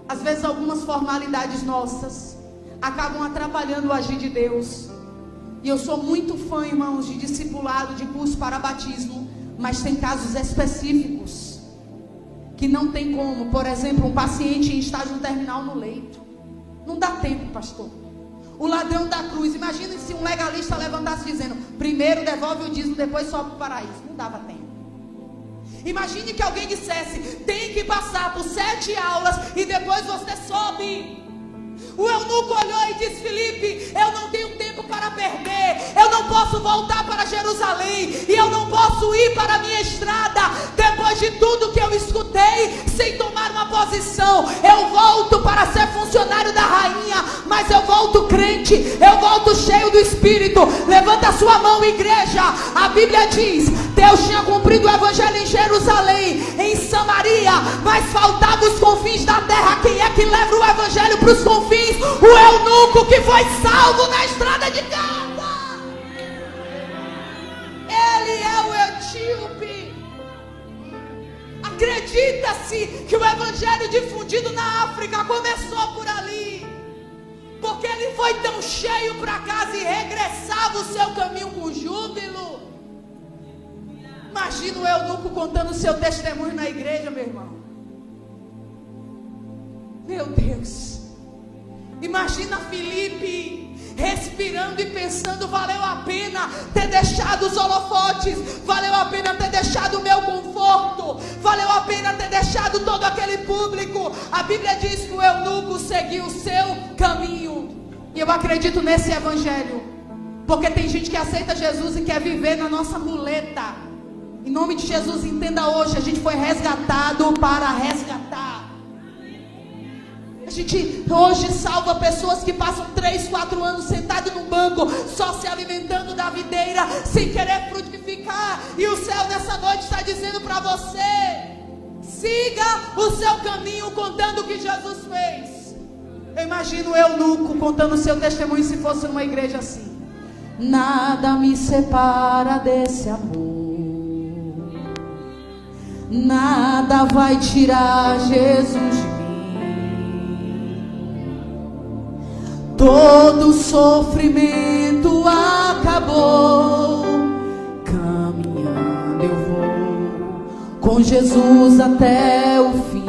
Às vezes algumas formalidades nossas acabam atrapalhando o agir de Deus. E eu sou muito fã, irmãos, de discipulado, de curso para batismo. Mas tem casos específicos que não tem como. Por exemplo, um paciente em estágio terminal no leito. Não dá tempo, pastor. O ladrão da cruz. Imagina se um legalista levantasse dizendo: primeiro devolve o dízimo, depois sobe para o paraíso. Não dava tempo. Imagine que alguém dissesse: tem que passar por 7 aulas e depois você sobe. O eunuco olhou e disse: Filipe, eu não tenho tempo para perder, eu não posso voltar para Jerusalém, e eu não posso ir para a minha estrada, depois de tudo que eu escutei, sem tomar uma posição. Eu volto para ser funcionário da rainha, mas eu volto crente, eu volto cheio do Espírito. Levanta a sua mão, igreja. A Bíblia diz: Deus tinha cumprido o Evangelho em Jerusalém, em Samaria, mas faltava os confins da terra. Quem é que leva o Evangelho para os confins? O eunuco que foi salvo na estrada de casa. Ele é o etíope. Acredita-se que o Evangelho difundido na África começou por ali, porque ele foi tão cheio para casa e regressava o seu caminho com júbilo. Imagina o eunuco contando o seu testemunho na igreja, meu irmão. Meu Deus. Imagina Filipe respirando e pensando: valeu a pena ter deixado os holofotes, valeu a pena ter deixado o meu conforto, valeu a pena ter deixado todo aquele público. A Bíblia diz que o eunuco seguiu o seu caminho. E eu acredito nesse Evangelho, porque tem gente que aceita Jesus e quer viver na nossa muleta. Em nome de Jesus, entenda hoje: a gente foi resgatado para resgatar. A gente hoje salva pessoas que passam 3, 4 anos sentados no banco, só se alimentando da videira, sem querer frutificar. E o céu nessa noite está dizendo para você: siga o seu caminho contando o que Jesus fez. Eu imagino o eunuco contando o seu testemunho, se fosse numa igreja assim: nada me separa desse amor, nada vai tirar Jesus de mim. Todo sofrimento acabou, caminhando eu vou com Jesus até o fim.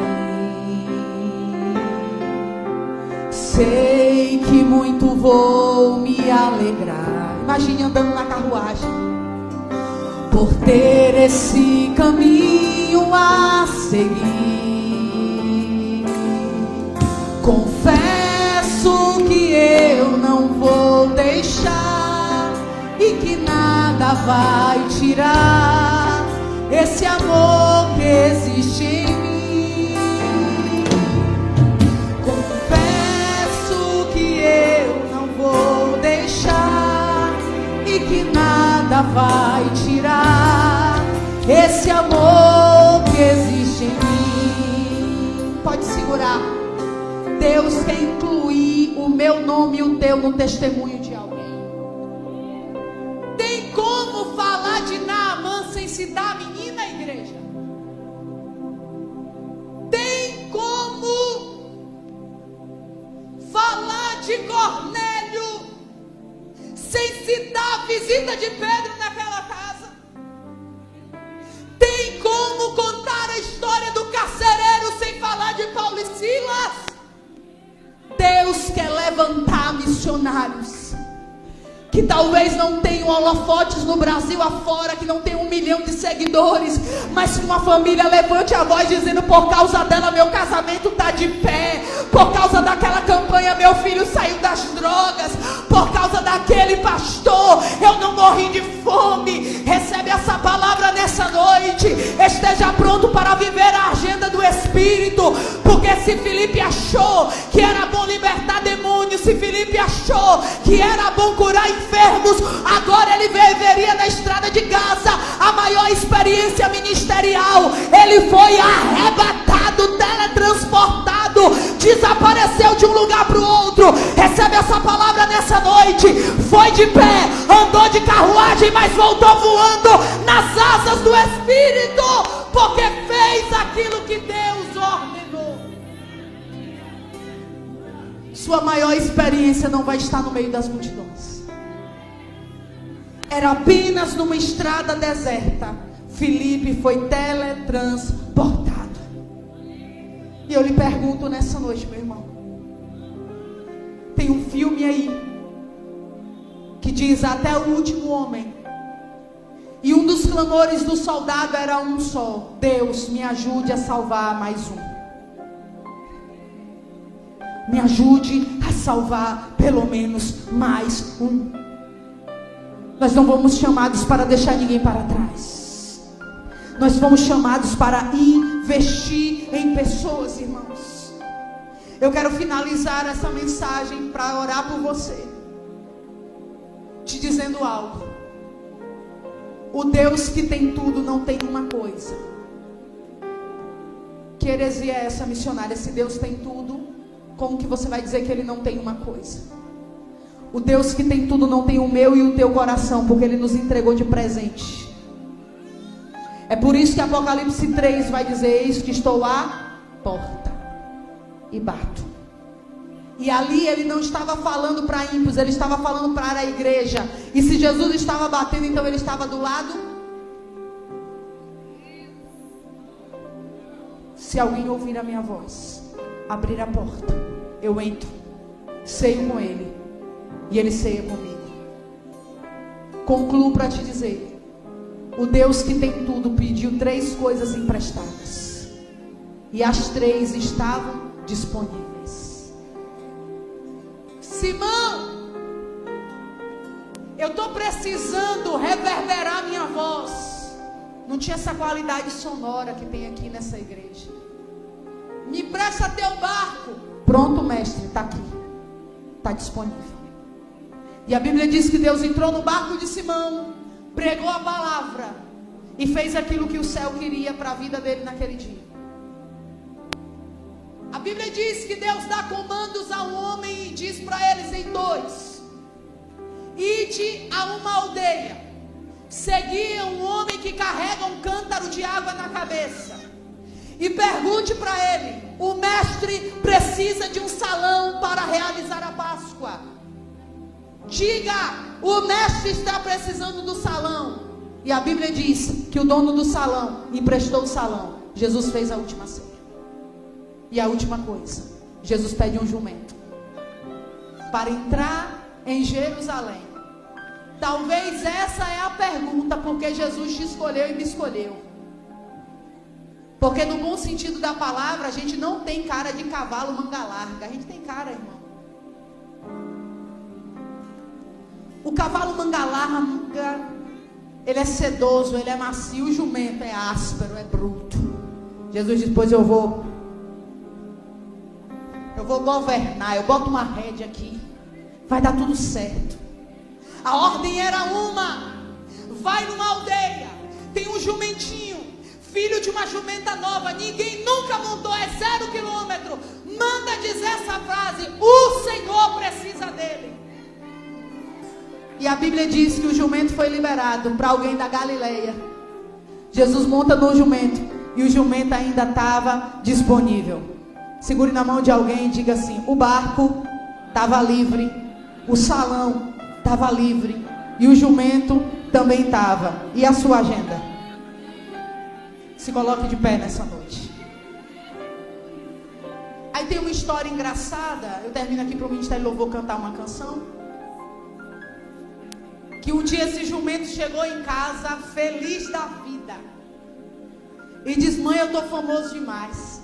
Sei que muito vou me alegrar. Imagine andando na carruagem, por ter esse caminho a seguir. Confesso que eu não vou deixar, e que nada vai tirar esse amor que existe em mim. Confesso que eu não vou deixar, e que nada vai tirar esse amor que existe em mim. Pode segurar. Deus quer incluir o meu nome e o teu no testemunho de alguém. Tem como falar de Naamã sem citar a menina, igreja? Tem como falar de Cornélio sem citar a visita de Pedro naquela casa? Tem como contar a história do carcereiro sem falar de Paulo e Silas? Deus quer levantar missionários que que talvez não tenham holofotes no Brasil afora, que não tem 1 milhão de seguidores, mas que uma família levante a voz dizendo: por causa dela meu casamento está de pé, por causa daquela campanha meu filho saiu das drogas, por causa daquele pastor eu não morri de fome. Recebe essa palavra nessa noite. Esteja pronto para viver a agenda do Espírito, porque se Filipe achou que era bom libertar demônios, se Filipe achou que era bom curar enfermos, agora ele viveria na estrada de Gaza a maior experiência ministerial. Ele foi arrebatado, teletransportado, desapareceu de um lugar para o outro. Recebe essa palavra nessa noite. Foi de pé, andou de carruagem, mas voltou voando nas asas do Espírito, porque fez aquilo que Deus ordenou. Sua maior experiência não vai estar no meio das multidões. Era apenas numa estrada deserta. Filipe foi teletransportado. E eu lhe pergunto nessa noite, meu irmão, tem um filme aí que diz até o último homem, e um dos clamores do soldado era um só: Deus, me ajude a salvar mais um. Me ajude a salvar pelo menos mais um. Nós não fomos chamados para deixar ninguém para trás. Nós fomos chamados para investir em pessoas, irmãos. Eu quero finalizar essa mensagem para orar por você, te dizendo algo. O Deus que tem tudo não tem uma coisa. Que heresia é essa, missionária? Se Deus tem tudo, como que você vai dizer que Ele não tem uma coisa? O Deus que tem tudo não tem o meu e o teu coração, porque Ele nos entregou de presente. É por isso que Apocalipse 3 vai dizer: eis que estou à porta e bato. E ali Ele não estava falando para ímpios, Ele estava falando para a igreja. E se Jesus estava batendo, então Ele estava do lado. Se alguém ouvir a minha voz, abrir a porta, eu entro, ceio com Ele e Ele ceia comigo. Concluo para te dizer: o Deus que tem tudo pediu 3 coisas emprestadas, e as 3 estavam disponíveis. Simão, eu estou precisando reverberar minha voz. Não tinha essa qualidade sonora que tem aqui nessa igreja. Me presta teu barco. Pronto, mestre, está aqui, está disponível. E a Bíblia diz que Deus entrou no barco de Simão, pregou a palavra e fez aquilo que o céu queria para a vida dele naquele dia. A Bíblia diz que Deus dá comandos a um homem e diz para eles em 2: ide a uma aldeia, seguia um homem que carrega um cântaro de água na cabeça, e pergunte para ele: o mestre precisa de um salão para realizar a Páscoa. Diga: o mestre está precisando do salão. E a Bíblia diz que o dono do salão emprestou o salão. Jesus fez a última ceia. E a última coisa, Jesus pede um jumento para entrar em Jerusalém. Talvez essa é a pergunta: porque Jesus te escolheu e me escolheu. Porque no bom sentido da palavra, a gente não tem cara de cavalo manga larga. A gente tem cara, irmão. O cavalo manga larga, ele é sedoso, ele é macio. O jumento é áspero, é bruto. Jesus diz: pois eu vou governar, eu boto uma rédea aqui, vai dar tudo certo. A ordem era uma: vai numa aldeia, tem um jumentinho, filho de uma jumenta nova, ninguém nunca montou, é 0 quilômetro. Manda dizer essa frase: o Senhor precisa dele. E a Bíblia diz que o jumento foi liberado para alguém da Galileia. Jesus monta no jumento e o jumento ainda estava disponível. Segure na mão de alguém e diga assim: o barco estava livre, o salão estava livre e o jumento também estava. E a sua agenda? Se coloque de pé nessa noite. Aí tem uma história engraçada. Eu termino aqui para o Ministério Louvor cantar uma canção. que um dia esse jumento chegou em casa feliz da vida e diz: mãe, eu estou famoso demais.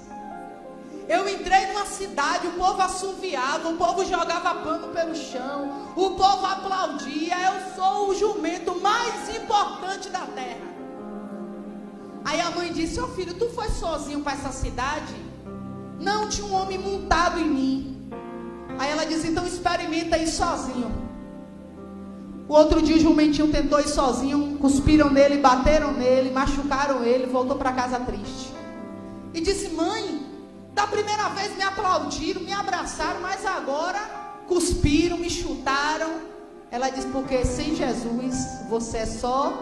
Eu entrei numa cidade, o povo assoviava, o povo jogava pano pelo chão, o povo aplaudia. Eu sou o jumento mais importante da terra. Aí a mãe disse: ô filho, tu foi sozinho para essa cidade? Não, tinha um homem montado em mim. Aí ela disse: então experimenta ir sozinho. O outro dia o jumentinho tentou ir sozinho, cuspiram nele, bateram nele, machucaram ele, voltou para casa triste. E disse: mãe, da primeira vez me aplaudiram, me abraçaram, mas agora cuspiram, me chutaram. Ela disse: porque sem Jesus você é só...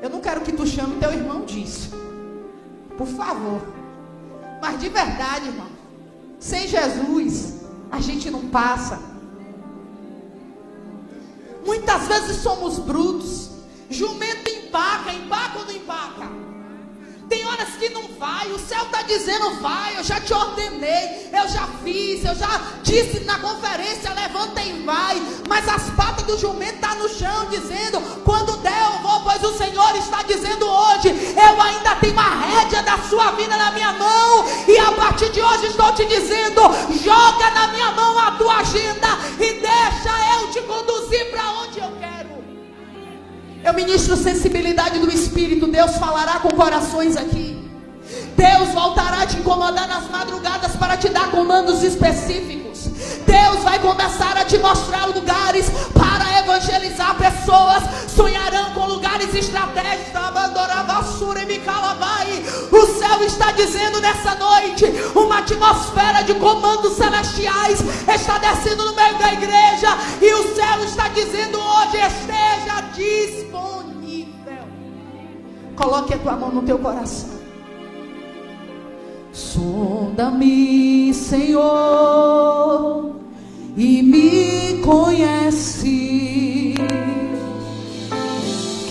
Eu não quero que tu chame teu irmão disso, por favor. Mas de verdade, irmão, sem Jesus a gente não passa. Muitas vezes somos brutos. Jumento empaca ou não empaca? Tem horas que não vai, o céu está dizendo: vai, eu já te ordenei, eu já fiz, eu já disse na conferência: levanta e vai. Mas as patas do jumento estão no chão dizendo: quando der eu vou, pois o Senhor está dizendo hoje: eu ainda tenho a rédea da sua vida na minha mão, e a partir de hoje estou te dizendo: joga na minha mão a tua agenda e deixa eu te conduzir para onde eu quero. Eu ministro sensibilidade do Espírito. Deus falará com corações aqui. Deus voltará a te incomodar nas madrugadas para te dar comandos específicos. Deus vai começar a te mostrar lugares para evangelizar pessoas. Sonharão com lugares estratégicos. O céu está dizendo nessa noite: uma atmosfera de comandos celestiais está descendo no meio da igreja. E o céu está dizendo hoje: esteja disponível. Coloque a tua mão no teu coração. Sonda-me, Senhor, e me conhece.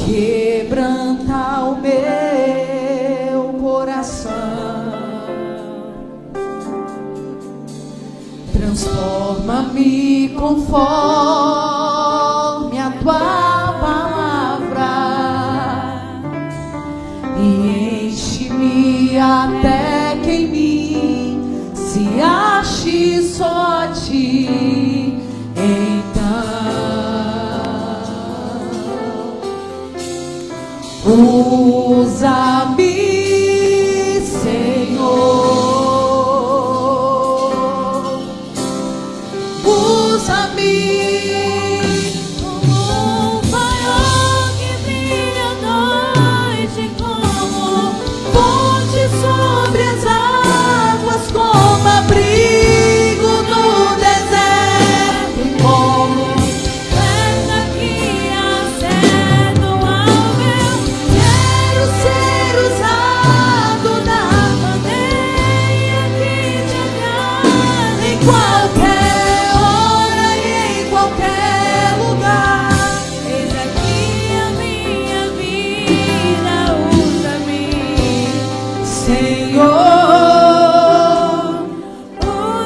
Quebranta o meu coração, transforma-me conforme a tua palavra e enche-me até que em mim se ache só a ti. Usa-me, Senhor, usa-me como um farol que brilha à noite, como ponte sobre as águas, como abrigo no deserto, como flecha que acerta o alvo. Quero ser usado da maneira que te agrada, em qualquer hora e em qualquer lugar. Eis aqui a minha vida, usa-me, Senhor.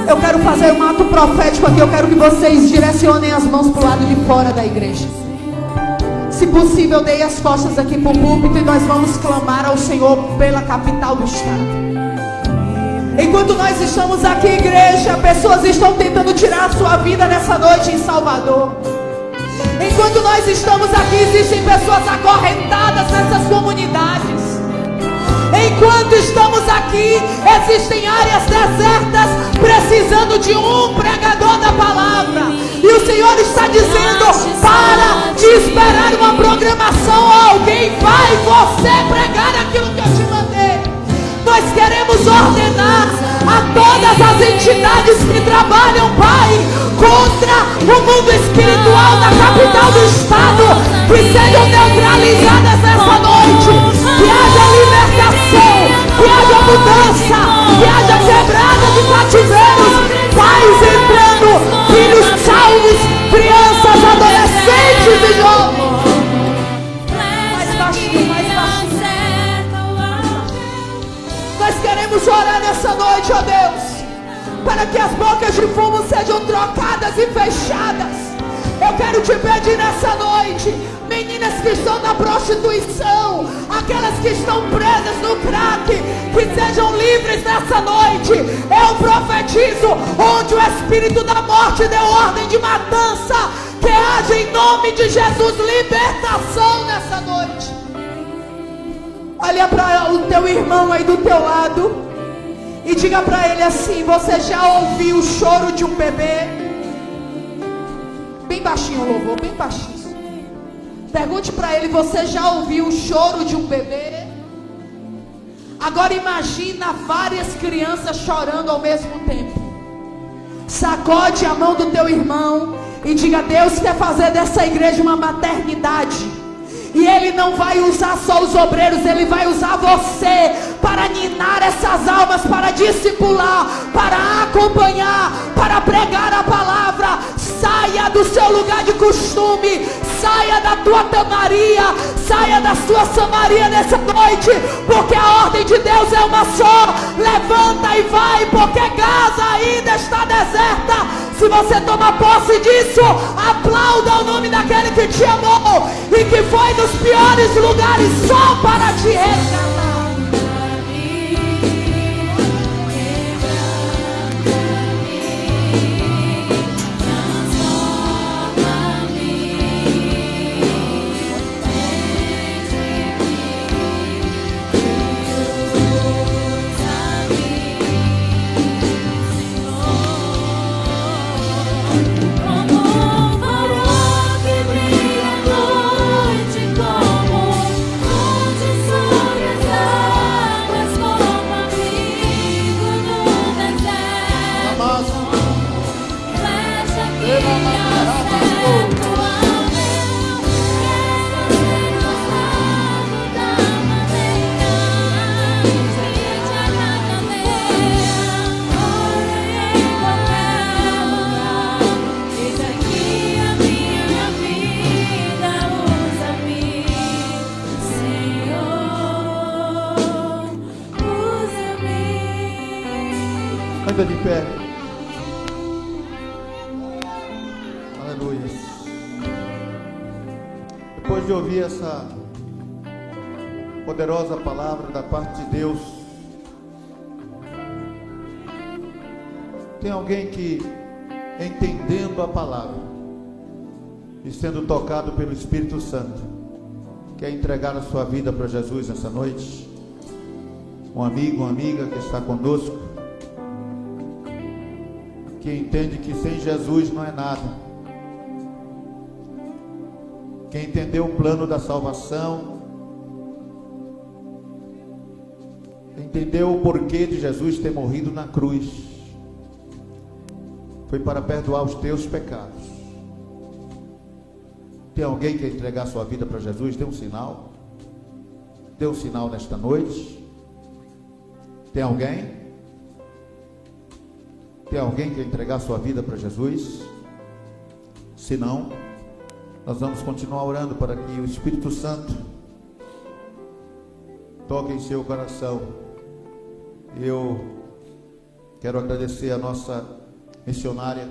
Eu quero fazer um ato profético aqui. Eu quero que vocês direcionem as mãos para o lado de fora da igreja. Se possível, dei as costas aqui para o púlpito e nós vamos clamar ao Senhor pela capital do estado. Enquanto nós estamos aqui, igreja, pessoas estão tentando tirar a sua vida nessa noite em Salvador. Enquanto nós estamos aqui, existem pessoas acorrentadas nessas comunidades. Enquanto estamos aqui, existem áreas desertas precisando de um pregador da palavra. E o Senhor está dizendo: para de esperar uma programação, alguém vai você pregar aquilo que eu te mandei. Nós queremos ordenar a todas as entidades que trabalham, Pai, contra o mundo espiritual da capital do estado, que sejam neutralizadas nessa noite. Que haja libertação, que haja mudança, que haja quebrada de cativeiros, pais entrando, filhos salvos, crianças, adolescentes e jovens. Mais baixinho, mais baixinho. Nós queremos orar nessa noite, ó Deus, para que as bocas de fumo sejam trocadas e fechadas, Eu quero te pedir nessa noite, meninas que estão na prostituição, aquelas que estão presas no crack, que sejam livres nessa noite. Eu profetizo, onde o espírito da morte deu ordem de matança, que haja em nome de Jesus libertação nessa noite. Olha para o teu irmão aí do teu lado e diga para ele assim: você já ouviu o choro de um bebê? Bem baixinho o louvor, bem baixinho. Pergunte para ele: você já ouviu o choro de um bebê? Agora imagina várias crianças chorando ao mesmo tempo. Sacode a mão do teu irmão e diga: Deus quer fazer dessa igreja uma maternidade. E Ele não vai usar só os obreiros, Ele vai usar você para ninar essas almas, para discipular, para acompanhar, para pregar a palavra. Saia do seu lugar de costume, saia da tua tamaria, saia da sua Samaria nessa noite, porque a ordem de Deus é uma só. Levanta e vai, porque Gaza ainda está deserta. Se você toma posse disso, aplauda o nome daquele que te amou e que foi nos piores lugares só para te resgatar. Anda de pé. Aleluia. Depois de ouvir essa poderosa palavra da parte de Deus, tem alguém que, entendendo a palavra e sendo tocado pelo Espírito Santo, quer entregar a sua vida para Jesus nessa noite? Um amigo, uma amiga que está conosco, que entende que sem Jesus não é nada, que entendeu o plano da salvação, entendeu o porquê de Jesus ter morrido na cruz, foi para perdoar os teus pecados. Tem alguém que quer entregar sua vida para Jesus? Dê um sinal. Dê um sinal nesta noite. Tem alguém? Tem alguém que quer entregar sua vida para Jesus? Se não, nós vamos continuar orando para que o Espírito Santo toque em seu coração. Eu quero agradecer a nossa missionária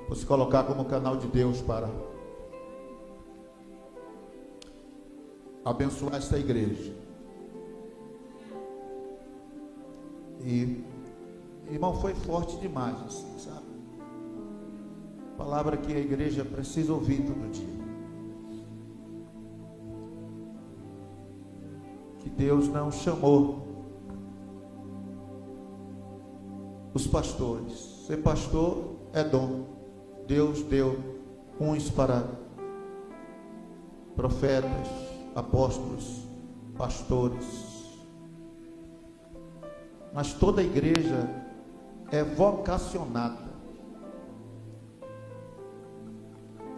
por se colocar como canal de Deus para abençoar esta igreja. E, irmão, foi forte demais, assim, sabe? Palavra que a igreja precisa ouvir todo dia. Que Deus não chamou os pastores. Ser pastor é dom. Deus deu uns para profetas, apóstolos, pastores. Mas toda a igreja é vocacionada.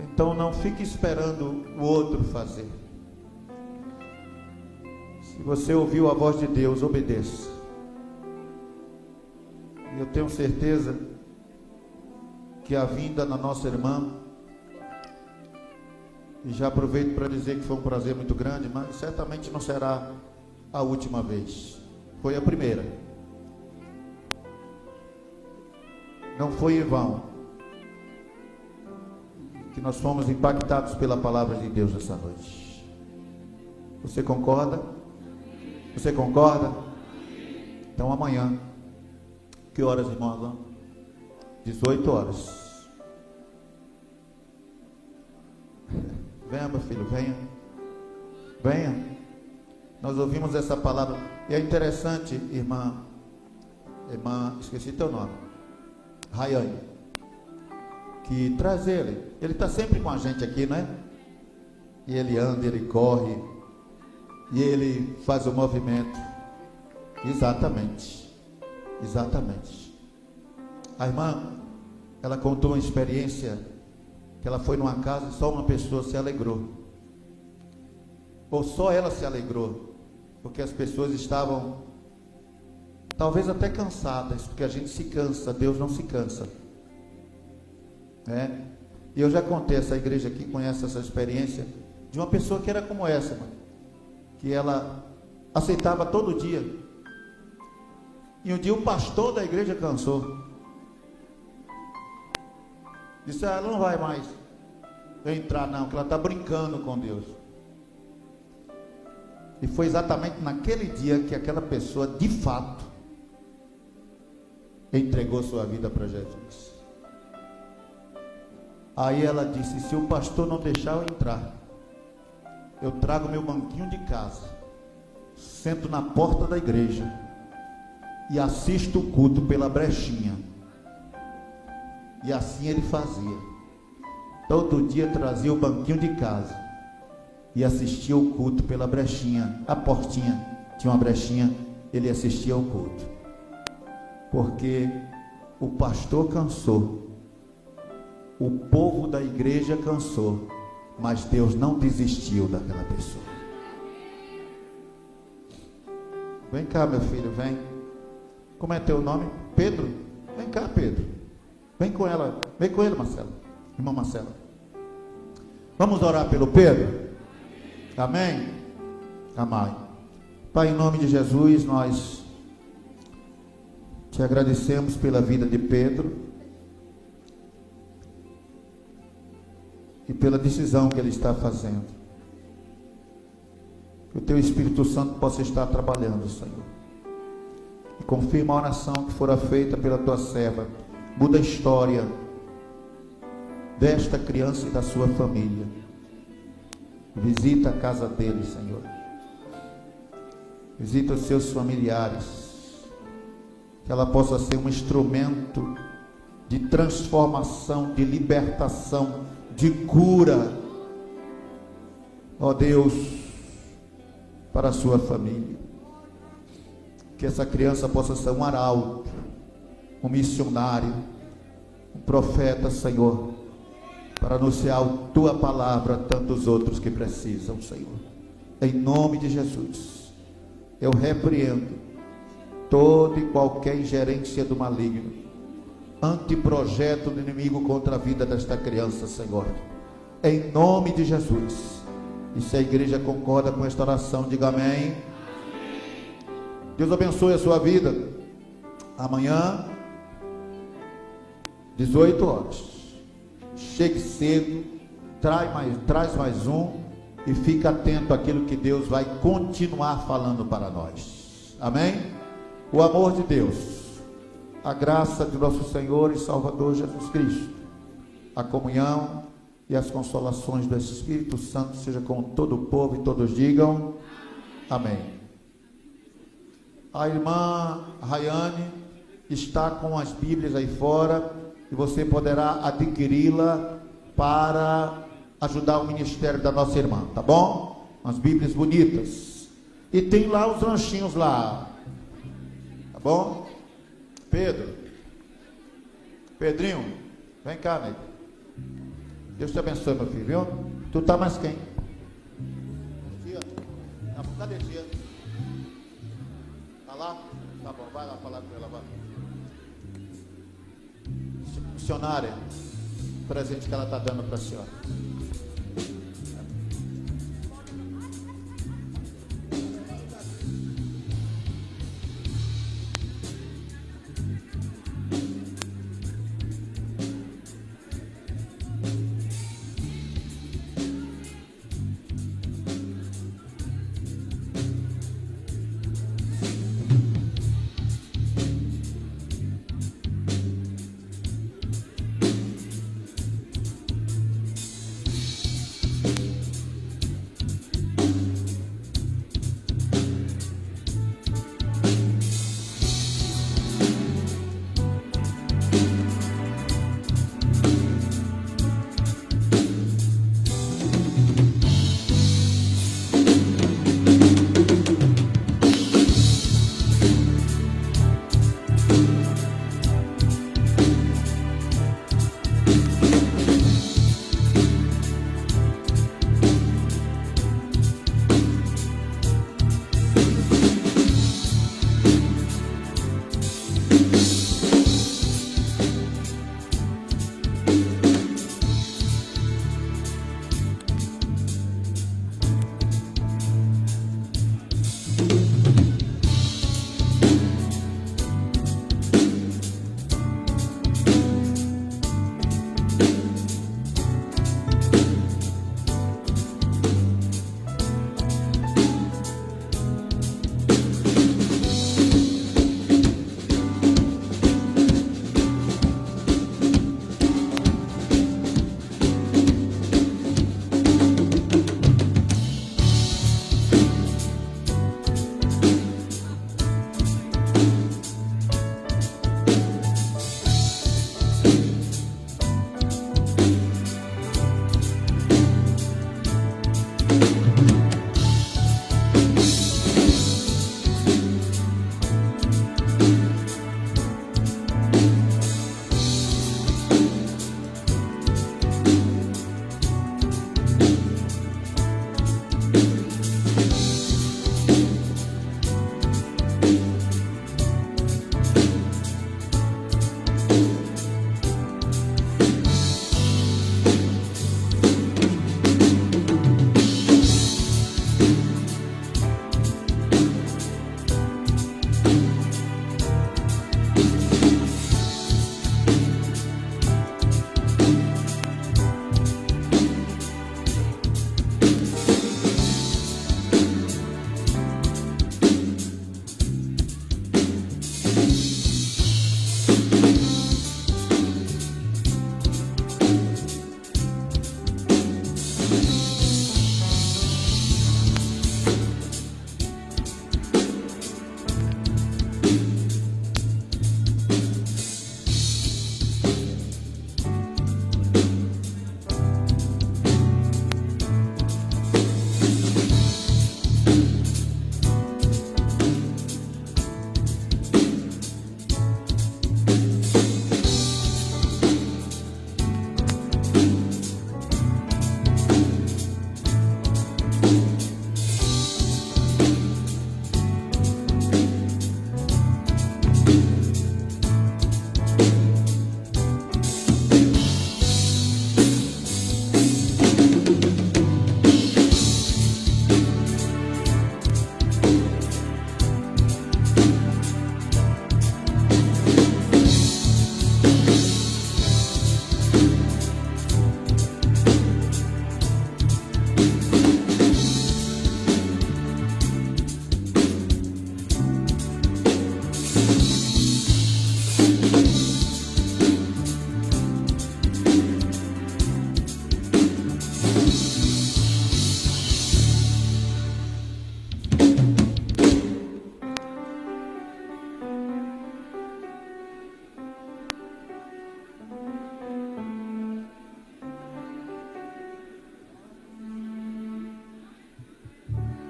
Então não fique esperando o outro fazer. Se você ouviu a voz de Deus, obedeça. Eu tenho certeza que a vinda da nossa irmã, e já aproveito para dizer que foi um prazer muito grande, mas certamente não será a última vez. Foi a primeira. Não foi em vão. que nós fomos impactados pela palavra de Deus essa noite. Você concorda? Você concorda? Então amanhã, que horas, irmão? 18 horas. Venha, meu filho, venha. Venha. Nós ouvimos essa palavra. E é interessante, irmã, esqueci teu nome, Rayane, que traz ele. Ele está sempre com a gente aqui, né? E ele anda, ele corre, e ele faz o movimento. Exatamente. Exatamente. A irmã, ela contou uma experiência que ela foi numa casa e só uma pessoa se alegrou. Ou só ela se alegrou, porque as pessoas estavam talvez até cansadas, porque a gente se cansa, Deus não se cansa, né? E eu já contei, essa igreja aqui conhece essa experiência de uma pessoa que era como essa, mãe, que ela aceitava todo dia, e um dia o pastor da igreja cansou, disse: ela não vai mais entrar não, que ela está brincando com Deus. E foi exatamente naquele dia que aquela pessoa, de fato, entregou sua vida para Jesus. Aí ela disse: se o pastor não deixar eu entrar, eu trago meu banquinho de casa, sento na porta da igreja e assisto o culto pela brechinha. E assim ele fazia. Todo dia trazia o banquinho de casa e assistia o culto pela brechinha, a portinha, tinha uma brechinha, ele assistia ao culto, porque o pastor cansou, o povo da igreja cansou, mas Deus não desistiu daquela pessoa. Vem cá, meu filho, vem. Como é teu nome? Pedro? Vem cá, Pedro. Vem com ela, vem com ele, Marcelo. Irmã Marcela. Vamos orar pelo Pedro? Amém? Amém. Pai, em nome de Jesus, nós te agradecemos pela vida de Pedro e pela decisão que ele está fazendo. Que o teu Espírito Santo possa estar trabalhando, Senhor. E confirma a oração que fora feita pela tua serva. Muda a história desta criança e da sua família. Visita a casa dele, Senhor. Visita os seus familiares. Que ela possa ser um instrumento de transformação, de libertação, de cura, ó Deus, para a sua família. Que essa criança possa ser um arauto, um missionário, um profeta, Senhor, para anunciar a tua palavra a tantos outros que precisam, Senhor. Em nome de Jesus, eu repreendo toda e qualquer ingerência do maligno, anteprojeto do inimigo contra a vida desta criança, Senhor. Em nome de Jesus. E se a igreja concorda com esta oração, diga amém. Deus abençoe a sua vida. Amanhã, 18 horas. Chegue cedo, traz mais um e fica atento àquilo que Deus vai continuar falando para nós. Amém? O amor de Deus, a graça de nosso Senhor e Salvador Jesus Cristo, a comunhão e as consolações do Espírito Santo seja com todo o povo e todos digam amém. A irmã Rayane está com as Bíblias aí fora e você poderá adquiri-la para ajudar o ministério da nossa irmã, tá bom? Umas Bíblias bonitas. E tem lá os lanchinhos lá, tá bom? Pedrinho, vem cá, nego. Deus te abençoe, meu filho, viu? Tu tá mais quem? Tia? Cadê tia? Tá lá? Tá bom, vai lá falar com ela, vai. Missionária, presente que ela está dando para a senhora.